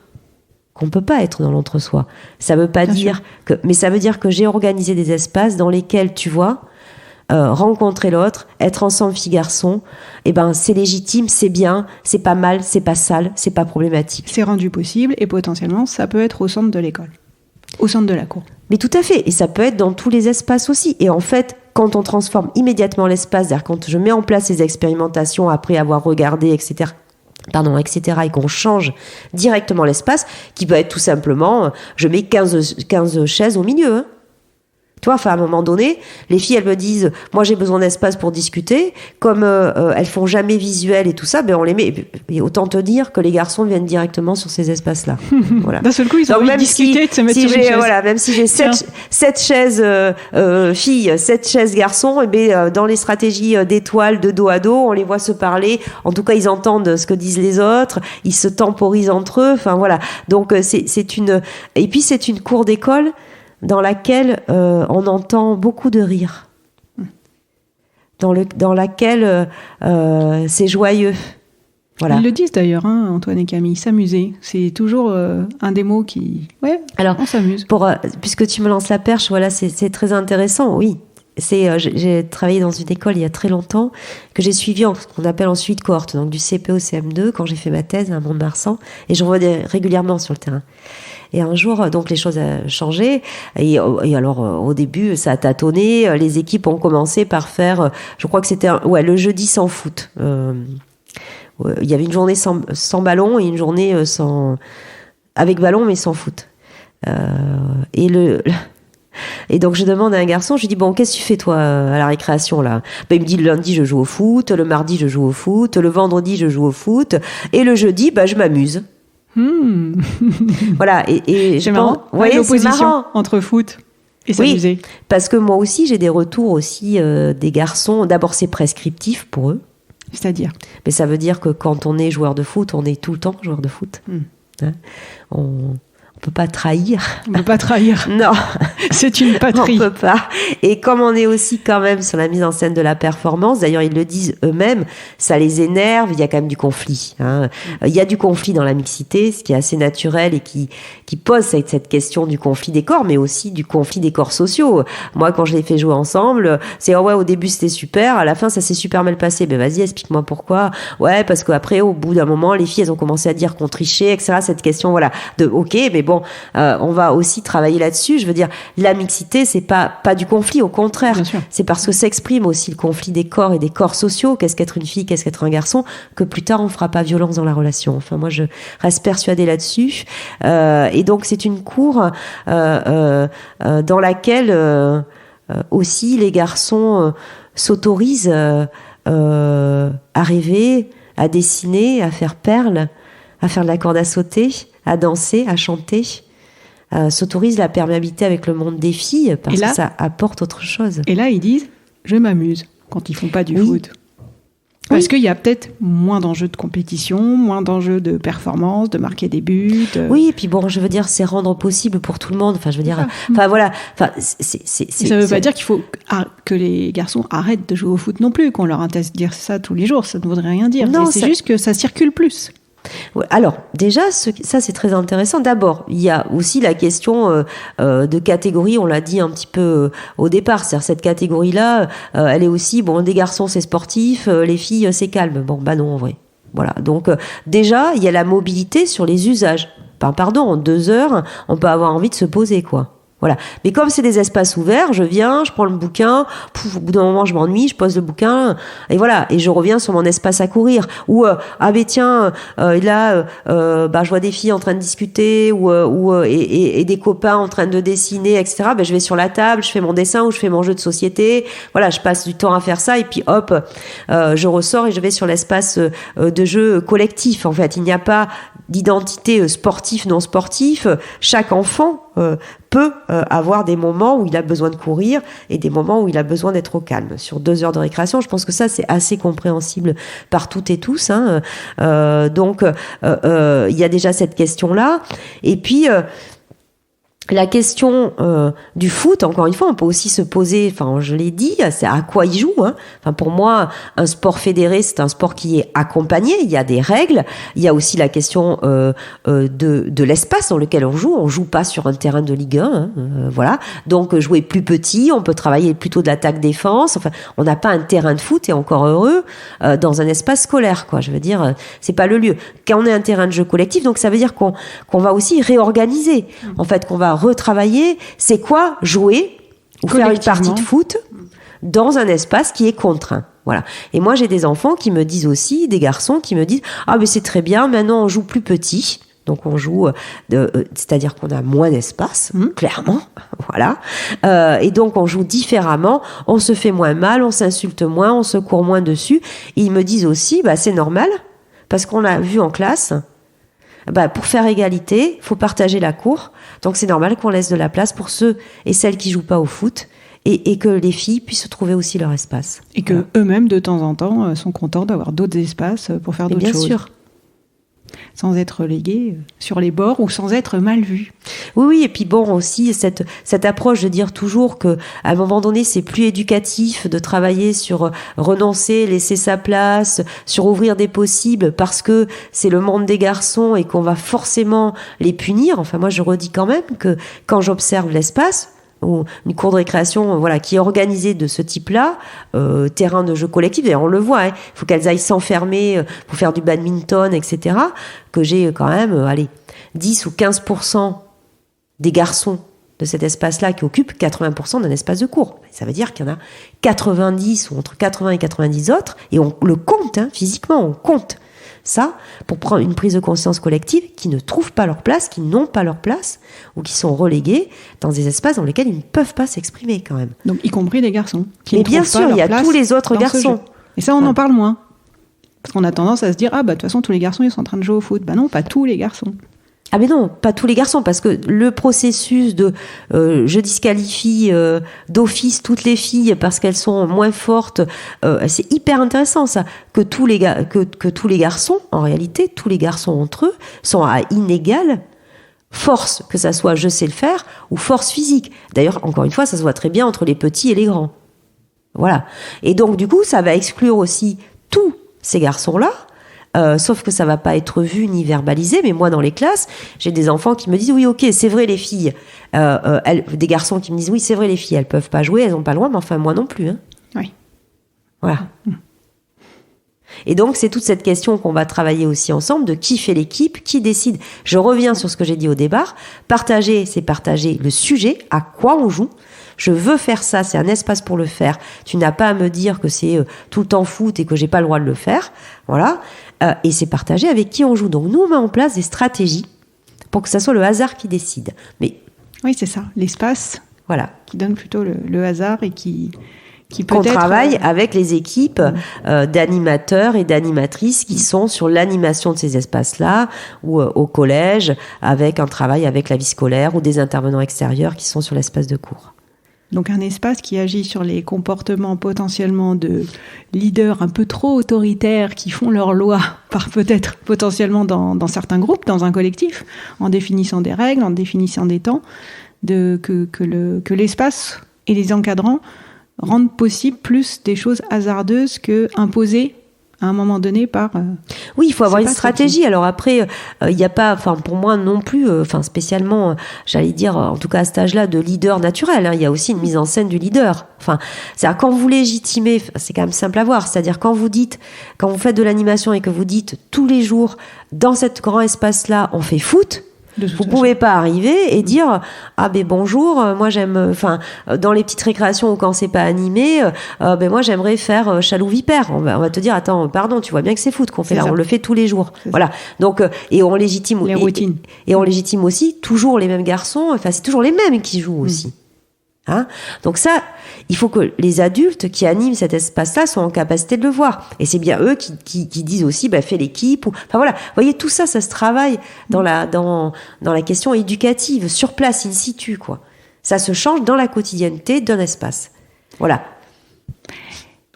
qu'on peut pas être dans l'entre-soi. Ça veut pas dire mais ça veut dire que j'ai organisé des espaces dans lesquels, tu vois, rencontrer l'autre, être ensemble filles-garçons, c'est légitime, c'est bien, c'est pas mal, c'est pas sale, c'est pas problématique. C'est rendu possible et potentiellement ça peut être au centre de l'école, au centre de la cour. Mais tout à fait, et ça peut être dans tous les espaces aussi. Et en fait, quand on transforme immédiatement l'espace, c'est-à-dire quand je mets en place ces expérimentations après avoir regardé, etc., et qu'on change directement l'espace, qui peut être tout simplement, je mets 15 chaises au milieu, Tu vois, à un moment donné, les filles, elles me disent, moi j'ai besoin d'espace pour discuter. Comme elles font jamais visuel et tout ça, on les met. Et autant te dire que les garçons viennent directement sur ces espaces-là. Voilà. D'un seul coup, ils ont envie de discuter, de se mettre sur une chaise. Voilà, même si j'ai 7 chaises filles, 7 chaises garçons, dans les stratégies d'étoiles, de dos à dos, on les voit se parler. En tout cas, ils entendent ce que disent les autres. Ils se temporisent entre eux. Enfin voilà. Donc c'est une. Et puis c'est une cour d'école dans laquelle on entend beaucoup de rires, dans laquelle c'est joyeux. Voilà. Ils le disent d'ailleurs, Antoine et Camille, s'amuser. C'est toujours un des mots qui... Ouais, alors, on s'amuse. Puisque tu me lances la perche, voilà, c'est très intéressant, oui. J'ai travaillé dans une école il y a très longtemps, que j'ai suivi ce qu'on appelle ensuite cohorte, donc du CP au CM2, quand j'ai fait ma thèse à Mont-de-Marsan, et je revois régulièrement sur le terrain. Et un jour, donc les choses ont changé. Et alors, au début, ça a tâtonné. Les équipes ont commencé par faire, je crois que c'était le jeudi sans foot. Il y avait une journée sans ballon et une journée sans avec ballon mais sans foot. Et donc je demande à un garçon, je lui dis bon, qu'est-ce que tu fais toi à la récréation là? Ben, il me dit le lundi je joue au foot, le mardi je joue au foot, le vendredi je joue au foot, et le jeudi je m'amuse. Voilà, et c'est marrant. L'opposition entre foot et s'amuser. Oui, parce que moi aussi j'ai des retours aussi des garçons. D'abord c'est prescriptif pour eux. C'est-à-dire? Mais ça veut dire que quand on est joueur de foot, on est tout le temps joueur de foot. Hein, on peut pas trahir. On peut pas trahir. Non. C'est une patrie. On peut pas. Et comme on est aussi quand même sur la mise en scène de la performance, d'ailleurs ils le disent eux-mêmes, ça les énerve, il y a quand même du conflit. Hein. Il y a du conflit dans la mixité, ce qui est assez naturel et qui pose cette question du conflit des corps, mais aussi du conflit des corps sociaux. Moi, quand je les fais jouer ensemble, c'est ouais, au début c'était super, à la fin ça s'est super mal passé. Ben vas-y, explique-moi pourquoi. Ouais, parce qu'après, au bout d'un moment, les filles elles ont commencé à dire qu'on trichait, etc. Cette question, voilà, de ok, mais bon, on va aussi travailler là-dessus. Je veux dire, la mixité, c'est pas du conflit, au contraire. C'est parce que s'exprime aussi le conflit des corps et des corps sociaux. Qu'est-ce qu'être une fille, qu'est-ce qu'être un garçon, que plus tard on fera pas violence dans la relation. Enfin, moi, je reste persuadée là-dessus. Et donc, c'est une cour dans laquelle aussi les garçons s'autorisent à rêver, à dessiner, à faire perles, à faire de la corde à sauter, à danser, à chanter, s'autorise la perméabilité avec le monde des filles parce que ça apporte autre chose. Et là, ils disent « je m'amuse » quand ils font pas du foot. Parce qu'il y a peut-être moins d'enjeux de compétition, moins d'enjeux de performance, de marquer des buts. Oui, et puis bon, je veux dire, c'est rendre possible pour tout le monde. Enfin, je veux dire, enfin voilà. Enfin, ça veut pas dire qu'il faut que les garçons arrêtent de jouer au foot non plus, qu'on leur interdise ça tous les jours. Ça ne voudrait rien dire. Non, c'est juste que ça circule plus. Alors, déjà, ça c'est très intéressant. D'abord, il y a aussi la question de catégorie, on l'a dit un petit peu au départ. C'est-à-dire, cette catégorie-là, elle est aussi, bon, des garçons c'est sportif, les filles c'est calme. Bon, bah non, en vrai. Voilà. Donc, déjà, il y a la mobilité sur les usages. Pardon, en 2 heures, on peut avoir envie de se poser, quoi. Voilà. Mais comme c'est des espaces ouverts, je viens, je prends le bouquin, au bout d'un moment je m'ennuie, je pose le bouquin, et voilà, et je reviens sur mon espace à courir. Ou tiens, là, je vois des filles en train de discuter, et des copains en train de dessiner, etc. Ben je vais sur la table, je fais mon dessin ou je fais mon jeu de société. Voilà, je passe du temps à faire ça, et puis hop, je ressors et je vais sur l'espace de jeu collectif. En fait, il n'y a pas d'identité sportif, non sportif. Chaque enfant peut avoir des moments où il a besoin de courir et des moments où il a besoin d'être au calme. Sur 2 heures de récréation, je pense que ça, c'est assez compréhensible par toutes et tous. Hein. Donc, il y a déjà cette question-là. Et puis, la question du foot, encore une fois, on peut aussi se poser, enfin, je l'ai dit, c'est à quoi il joue. Hein. Enfin, pour moi, un sport fédéré, c'est un sport qui est accompagné. Il y a des règles. Il y a aussi la question de l'espace dans lequel on joue. On joue pas sur un terrain de Ligue 1. Hein, voilà. Donc, jouer plus petit, on peut travailler plutôt de l'attaque-défense. Enfin, on n'a pas un terrain de foot, et encore heureux, dans un espace scolaire, quoi. Je veux dire, c'est pas le lieu. Quand on est un terrain de jeu collectif, donc ça veut dire qu'on va aussi réorganiser. En fait, qu'on va retravailler, c'est quoi jouer ou faire une partie de foot dans un espace qui est contraint. Voilà. Et moi, j'ai des enfants qui me disent aussi, des garçons qui me disent « Ah, mais c'est très bien, maintenant on joue plus petit. » Donc on joue, c'est-à-dire qu'on a moins d'espace, clairement, voilà. Et donc on joue différemment, on se fait moins mal, on s'insulte moins, on se court moins dessus. Et ils me disent aussi, c'est normal, parce qu'on l'a vu en classe, pour faire égalité, faut partager la cour. Donc c'est normal qu'on laisse de la place pour ceux et celles qui jouent pas au foot, et que les filles puissent trouver aussi leur espace. Et que eux-mêmes, de temps en temps, sont contents d'avoir d'autres espaces pour faire d'autres choses. Bien sûr. Sans être relégués sur les bords ou sans être mal vus. Oui, et puis bon, aussi, cette approche de dire toujours que, à un moment donné, c'est plus éducatif de travailler sur renoncer, laisser sa place, sur ouvrir des possibles, parce que c'est le monde des garçons et qu'on va forcément les punir. Enfin, moi, je redis quand même que quand j'observe l'espace, ou une cour de récréation, voilà, qui est organisée de ce type-là, terrain de jeu collectif, d'ailleurs on le voit, il faut qu'elles aillent s'enfermer pour faire du badminton, etc., que j'ai quand même, 10 ou 15% des garçons de cet espace-là qui occupent 80% d'un espace de cours. Ça veut dire qu'il y en a 90 ou entre 80 et 90 autres, et on le compte, physiquement, on compte ça pour prendre une prise de conscience collective, qui ne trouvent pas leur place, qui n'ont pas leur place, ou qui sont relégués dans des espaces dans lesquels ils ne peuvent pas s'exprimer quand même. Donc y compris des garçons. Mais bien sûr, il y a tous les autres garçons. Et ça, on en parle moins. Parce qu'on a tendance à se dire, de toute façon, tous les garçons, ils sont en train de jouer au foot. Non, pas tous les garçons. Ah mais non, pas tous les garçons, parce que le processus de je disqualifie d'office toutes les filles parce qu'elles sont moins fortes, c'est hyper intéressant ça, que tous les garçons, en réalité, tous les garçons entre eux sont à inégale force, que ça soit je sais le faire ou force physique. D'ailleurs, encore une fois, ça se voit très bien entre les petits et les grands. Voilà. Et donc du coup, ça va exclure aussi tous ces garçons-là. Sauf que ça va pas être vu ni verbalisé, mais moi dans les classes, j'ai des enfants qui me disent oui, ok, c'est vrai les filles, des garçons qui me disent oui, c'est vrai les filles, elles peuvent pas jouer, elles ont pas le droit, mais enfin moi non plus. Hein. Oui. Voilà. Et donc c'est toute cette question qu'on va travailler aussi ensemble de qui fait l'équipe, qui décide. Je reviens sur ce que j'ai dit au départ. Partager, c'est partager le sujet, à quoi on joue. Je veux faire ça, c'est un espace pour le faire. Tu n'as pas à me dire que c'est tout le temps foot et que j'ai pas le droit de le faire. Voilà. Et c'est partager avec qui on joue. Donc nous, on met en place des stratégies pour que ça soit le hasard qui décide. Mais oui, c'est ça. L'espace. Voilà. Qui donne plutôt le hasard et qui qu'on travaille avec les équipes d'animateurs et d'animatrices qui sont sur l'animation de ces espaces-là, ou au collège, avec un travail avec la vie scolaire, ou des intervenants extérieurs qui sont sur l'espace de cours. Donc un espace qui agit sur les comportements potentiellement de leaders un peu trop autoritaires qui font leur loi, peut-être potentiellement dans certains groupes, dans un collectif, en définissant des règles, en définissant des temps, que l'espace et les encadrants rendent possible plus des choses hasardeuses que imposées à un moment donné par... Oui, il faut avoir une stratégie. Alors après, il n'y a pas, pour moi non plus, spécialement, j'allais dire, en tout cas à cet âge-là, de leader naturel. Hein. Il y a aussi une mise en scène du leader. C'est-à-dire quand vous légitimez, c'est quand même simple à voir. C'est-à-dire quand vous faites de l'animation et que vous dites tous les jours, dans cet grand espace-là, on fait foot. Vous pouvez pas arriver et dire bonjour, moi j'aime, dans les petites récréations ou quand c'est pas animé, moi j'aimerais faire Chalou Vipère. On va te dire attends, pardon, tu vois bien que c'est foot qu'on fait là, on le fait tous les jours. Voilà. Donc et on légitime les routines. Et on légitime aussi toujours les mêmes garçons. C'est toujours les mêmes qui jouent aussi. Hein? Donc ça, il faut que les adultes qui animent cet espace-là soient en capacité de le voir. Et c'est bien eux qui disent aussi, fais l'équipe. Voilà. Vous voyez, tout ça, ça se travaille dans la question éducative, sur place, in situ, quoi. Ça se change dans la quotidienneté d'un espace. Voilà.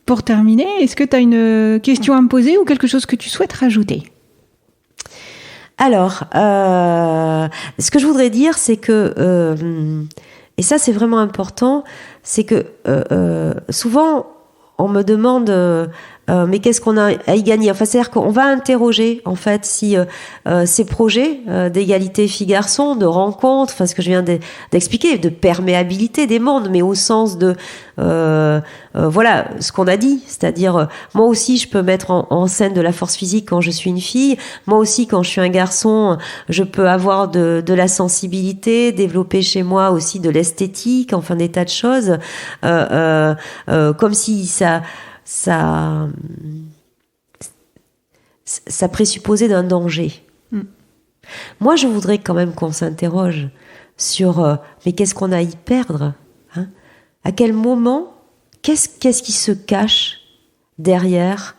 Pour terminer, est-ce que tu as une question à me poser ou quelque chose que tu souhaites rajouter ? Alors, ce que je voudrais dire, c'est que... et ça, c'est vraiment important, c'est que souvent, on me demande mais qu'est-ce qu'on a à y gagner ? C'est-à-dire qu'on va interroger, en fait, si ces projets d'égalité filles-garçons, de rencontres, ce que je viens d'expliquer, de perméabilité des mondes, mais au sens de voilà, ce qu'on a dit, c'est-à-dire moi aussi, je peux mettre en scène de la force physique quand je suis une fille, moi aussi, quand je suis un garçon, je peux avoir de la sensibilité, développer chez moi aussi de l'esthétique, des tas de choses, comme si ça présupposait d'un danger. Moi, je voudrais quand même qu'on s'interroge sur mais qu'est-ce qu'on a à y perdre, hein ? À quel moment, qu'est-ce qui se cache derrière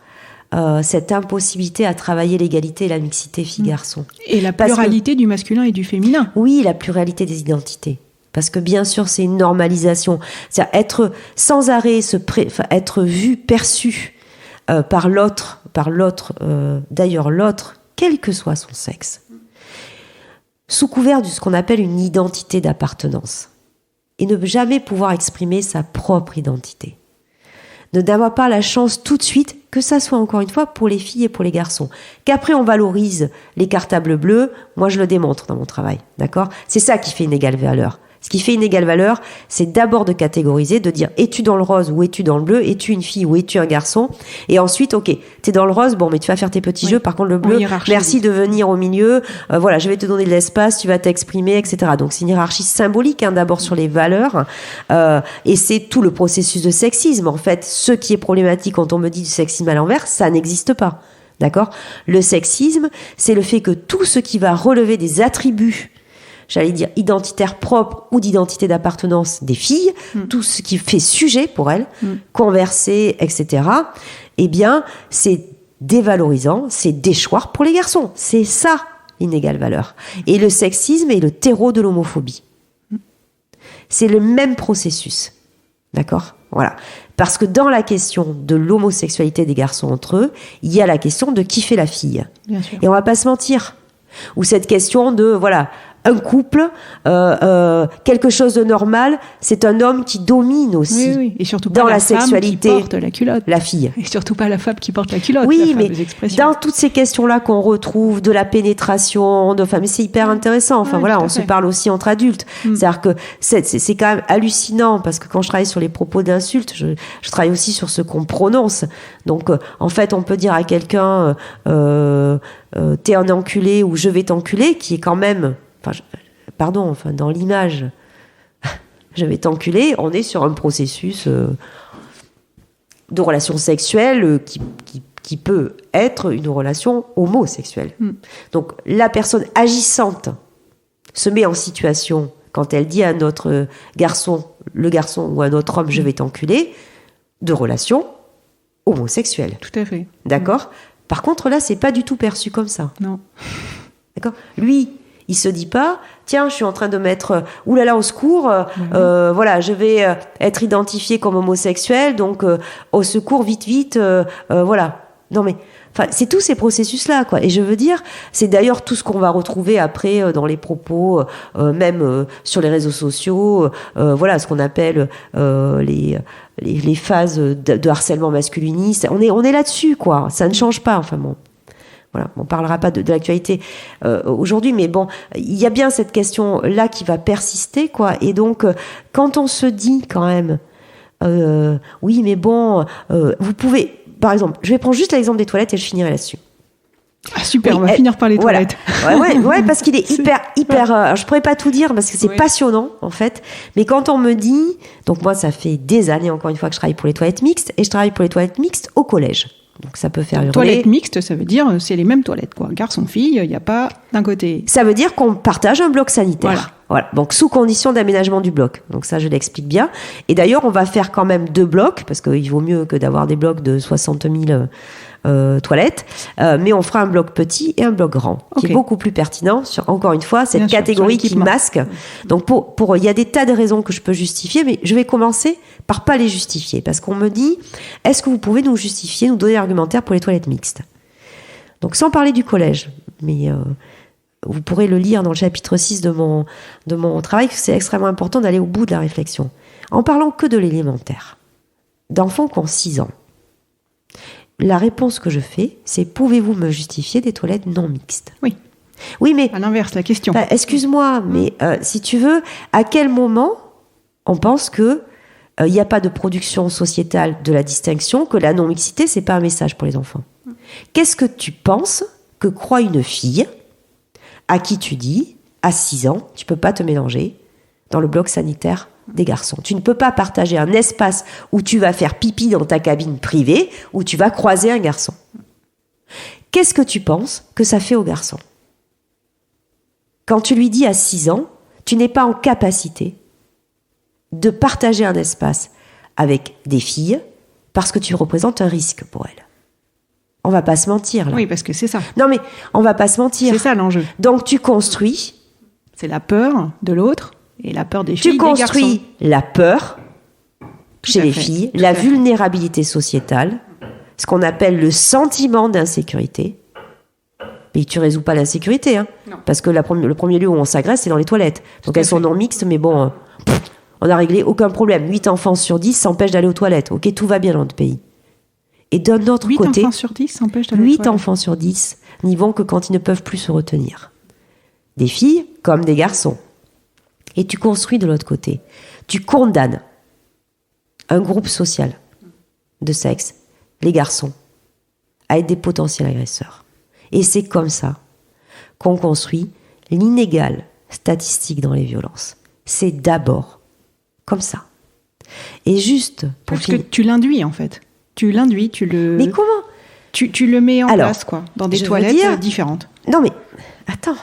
cette impossibilité à travailler l'égalité et la mixité filles-garçons ? Et la pluralité du masculin et du féminin. Oui, la pluralité des identités. Parce que bien sûr, c'est une normalisation. C'est-à-dire être sans arrêt, être vu, perçu par l'autre, d'ailleurs l'autre, quel que soit son sexe, sous couvert de ce qu'on appelle une identité d'appartenance. Et ne jamais pouvoir exprimer sa propre identité. Ne d'avoir pas la chance tout de suite, que ça soit encore une fois pour les filles et pour les garçons. Qu'après on valorise les cartables bleus, moi je le démontre dans mon travail, d'accord ? C'est ça qui fait une égale valeur. Ce qui fait une égale valeur, c'est d'abord de catégoriser, de dire es-tu dans le rose ou es-tu dans le bleu, es-tu une fille ou es-tu un garçon, et ensuite ok, t'es dans le rose, bon mais tu vas faire tes petits jeux, par contre le bleu, merci de venir au milieu, voilà, je vais te donner de l'espace, tu vas t'exprimer, etc. Donc c'est une hiérarchie symbolique, d'abord sur les valeurs, et c'est tout le processus de sexisme. En fait, ce qui est problématique quand on me dit du sexisme à l'envers, ça n'existe pas. D'accord ? Le sexisme, c'est le fait que tout ce qui va relever des attributs, j'allais dire identitaires propres ou d'identité d'appartenance des filles, tout ce qui fait sujet pour elles, converser, etc., eh bien, c'est dévalorisant, c'est déchoir pour les garçons. C'est ça, l'inégale valeur. Et le sexisme est le terreau de l'homophobie. C'est le même processus. D'accord ? Voilà. Parce que dans la question de l'homosexualité des garçons entre eux, il y a la question de qui fait la fille. Bien sûr. Et on va pas se mentir. Ou cette question de, voilà, un couple, quelque chose de normal, c'est un homme qui domine aussi. Oui. Et surtout pas dans la la femme sexualité, qui porte la culotte. la fille. Et surtout pas la femme qui porte la culotte. Oui, la mais fameuse expression. dans toutes ces questions-là qu'on retrouve, de la pénétration, mais c'est hyper intéressant. Enfin Ouais, voilà, tout à on se fait. parle aussi entre adultes. C'est-à-dire que c'est quand même hallucinant, parce que quand je travaille sur les propos d'insultes, je travaille aussi sur ce qu'on prononce. Donc en fait, on peut dire à quelqu'un t'es un enculé ou je vais t'enculer, qui est quand même, dans l'image, je vais t'enculer, on est sur un processus de relation sexuelle qui peut être une relation homosexuelle. Donc la personne agissante se met en situation, quand elle dit à notre garçon, le garçon ou à notre homme, je vais t'enculer, de relation homosexuelle. Tout à fait. D'accord ? Par contre, là, c'est pas du tout perçu comme ça. Non. D'accord ? Lui, il se dit pas, tiens, je suis en train de mettre, oulala, au secours, voilà, je vais être identifié comme homosexuel, donc au secours, vite, voilà. Non mais, enfin, c'est tous ces processus-là, quoi. Et je veux dire, c'est d'ailleurs tout ce qu'on va retrouver après dans les propos, même sur les réseaux sociaux, voilà, ce qu'on appelle les phases de harcèlement masculiniste. On est là-dessus, quoi. Ça ne change pas, enfin bon. Voilà, on ne parlera pas de l'actualité aujourd'hui, mais bon, il y a bien cette question-là qui va persister, quoi. Et donc, quand on se dit quand même, oui, mais bon, vous pouvez, par exemple, je vais prendre juste l'exemple des toilettes et je finirai là-dessus. Ah, super, Oui, on va finir par les toilettes. Ouais, parce qu'il est hyper. Je pourrais pas tout dire parce que c'est passionnant en fait. Mais quand on me dit, donc moi ça fait des années encore une fois que je travaille pour les toilettes mixtes et je travaille pour les toilettes mixtes au collège. Donc ça peut faire hurler. Toilettes mixtes, ça veut dire c'est les mêmes toilettes, quoi. Garçon-fille, il n'y a pas d'un côté. Ça veut dire qu'on partage un bloc sanitaire. Voilà. Donc sous condition d'aménagement du bloc. Donc ça, je l'explique bien. Et d'ailleurs, on va faire quand même 2 blocs parce qu'il vaut mieux que d'avoir des blocs de 60 000 toilettes. Mais on fera un bloc petit et un bloc grand, qui est beaucoup plus pertinent sur, encore une fois, cette catégorie qui masque. Donc il y a des tas de raisons que je peux justifier, mais je vais commencer par pas les justifier. Parce qu'on me dit, est-ce que vous pouvez nous justifier, nous donner l'argumentaire pour les toilettes mixtes ? Donc sans parler du collège, mais vous pourrez le lire dans le chapitre 6 de mon travail, c'est extrêmement important d'aller au bout de la réflexion. En parlant que de l'élémentaire, d'enfants qui ont 6 ans, la réponse que je fais, c'est pouvez-vous me justifier des toilettes non mixtes ? Oui, mais à l'inverse, la question. Excuse-moi, mais si tu veux, à quel moment on pense que il n'y a pas de production sociétale de la distinction, que la non-mixité, c'est pas un message pour les enfants. Qu'est-ce que tu penses que croit une fille à qui tu dis, à 6 ans, tu peux pas te mélanger dans le bloc sanitaire des garçons. Tu ne peux pas partager un espace où tu vas faire pipi dans ta cabine privée, où tu vas croiser un garçon. Qu'est-ce que tu penses que ça fait au garçon ? Quand tu lui dis à 6 ans, tu n'es pas en capacité de partager un espace avec des filles parce que tu représentes un risque pour elles. On va pas se mentir, là. Oui, parce que c'est ça. Non, mais on va pas se mentir. C'est ça l'enjeu. Donc tu construis. C'est la peur de l'autre et la peur des filles, Tu construis la peur chez les filles, la vulnérabilité sociétale, ce qu'on appelle le sentiment d'insécurité. Mais tu résous pas l'insécurité, hein. Parce que le premier lieu où on s'agresse, c'est dans les toilettes. Donc elles sont non mixtes, mais bon, on a réglé aucun problème. 8 enfants sur 10 s'empêchent d'aller aux toilettes. Ok, tout va bien dans notre pays. Et d'un autre côté, 8 enfants sur 10 s'empêchent d'aller aux 8 toilettes. enfants sur 10 n'y vont que quand ils ne peuvent plus se retenir. Des filles comme des garçons. Et tu construis de l'autre côté. Tu condamnes un groupe social de sexe, les garçons, à être des potentiels agresseurs. Et c'est comme ça qu'on construit l'inégale statistique dans les violences. C'est d'abord comme ça. Et juste pour Parce que tu l'induis, en fait. Tu l'induis, tu le... Mais comment ? Tu le mets en place, quoi, dans des toilettes différentes. Non, mais attends.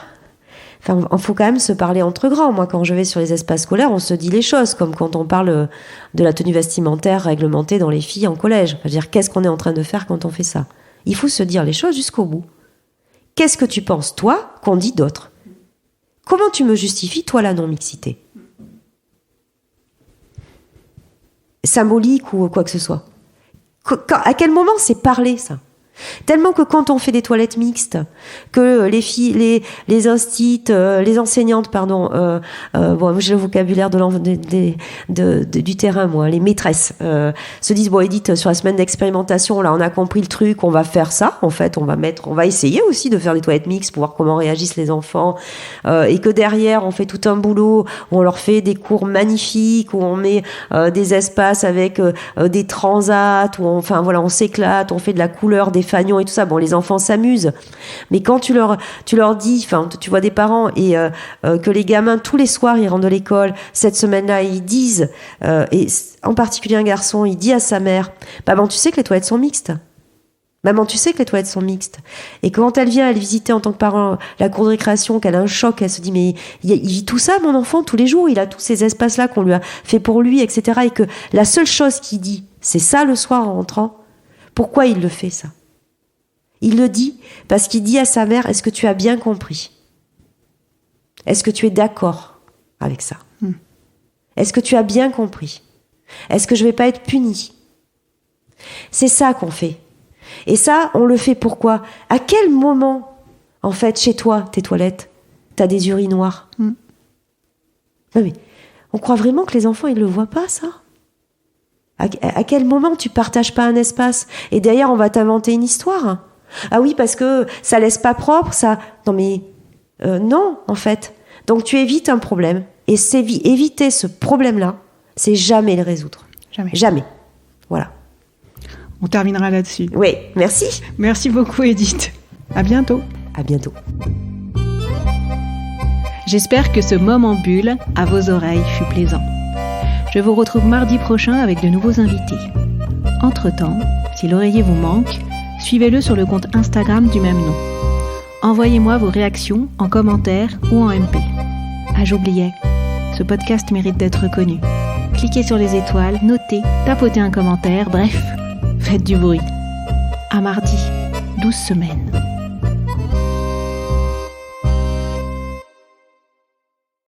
Enfin, il faut quand même se parler entre grands. Moi, quand je vais sur les espaces scolaires, on se dit les choses, comme quand on parle de la tenue vestimentaire réglementée dans les filles en collège. C'est-à-dire, qu'est-ce qu'on est en train de faire quand on fait ça ? Il faut se dire les choses jusqu'au bout. Qu'est-ce que tu penses, toi, qu'on dit d'autres ? Comment tu me justifies, toi, la non-mixité ? Symbolique ou quoi que ce soit. À quel moment c'est parlé, ça ? Tellement que quand on fait des toilettes mixtes, que les filles, les instites, les enseignantes, bon, j'ai le vocabulaire du terrain, moi, les maîtresses, se disent, bon, Edith, sur la semaine d'expérimentation, là, on a compris le truc, on va faire ça, en fait, on va essayer aussi de faire des toilettes mixtes pour voir comment réagissent les enfants, et que derrière, on fait tout un boulot, où on leur fait des cours magnifiques, où on met des espaces avec des transats, où on s'éclate, on fait de la couleur, des fagnons et tout ça. Bon, les enfants s'amusent. Mais quand tu leur dis, tu vois des parents et que les gamins, tous les soirs, ils rentrent de l'école, cette semaine-là, ils disent, et en particulier un garçon, il dit à sa mère, maman, tu sais que les toilettes sont mixtes. Maman, tu sais que les toilettes sont mixtes. Et quand elle vient, elle visiter en tant que parent la cour de récréation, qu'elle a un choc, elle se dit, mais il vit tout ça, mon enfant, tous les jours, il a tous ces espaces-là qu'on lui a fait pour lui, etc. Et que la seule chose qu'il dit, c'est ça le soir en rentrant. Pourquoi il le fait, ça ? Il le dit parce qu'il dit à sa mère, est-ce que tu as bien compris ? Est-ce que tu es d'accord avec ça ? Est-ce que tu as bien compris ? Est-ce que je ne vais pas être puni ? C'est ça qu'on fait. Et ça, on le fait pourquoi ? À quel moment, en fait, chez toi, tes toilettes, t'as des urinoirs ? Non mais, on croit vraiment que les enfants, ils ne le voient pas, ça ? À quel moment tu partages pas un espace ? Et derrière, on va t'inventer une histoire. Ah oui, parce que ça laisse pas propre, ça... Non mais, non, en fait. Donc tu évites un problème. Et éviter ce problème-là, c'est jamais le résoudre. Jamais. Voilà. On terminera là-dessus. Oui, merci. Merci beaucoup, Edith. À bientôt. À bientôt. J'espère que ce moment bulle à vos oreilles fut plaisant. Je vous retrouve mardi prochain avec de nouveaux invités. Entre-temps, si l'oreiller vous manque, suivez-le sur le compte Instagram du même nom. Envoyez-moi vos réactions en commentaire ou en MP. Ah, j'oubliais, ce podcast mérite d'être reconnu. Cliquez sur les étoiles, notez, tapotez un commentaire, bref, faites du bruit. À mardi, 12 semaines.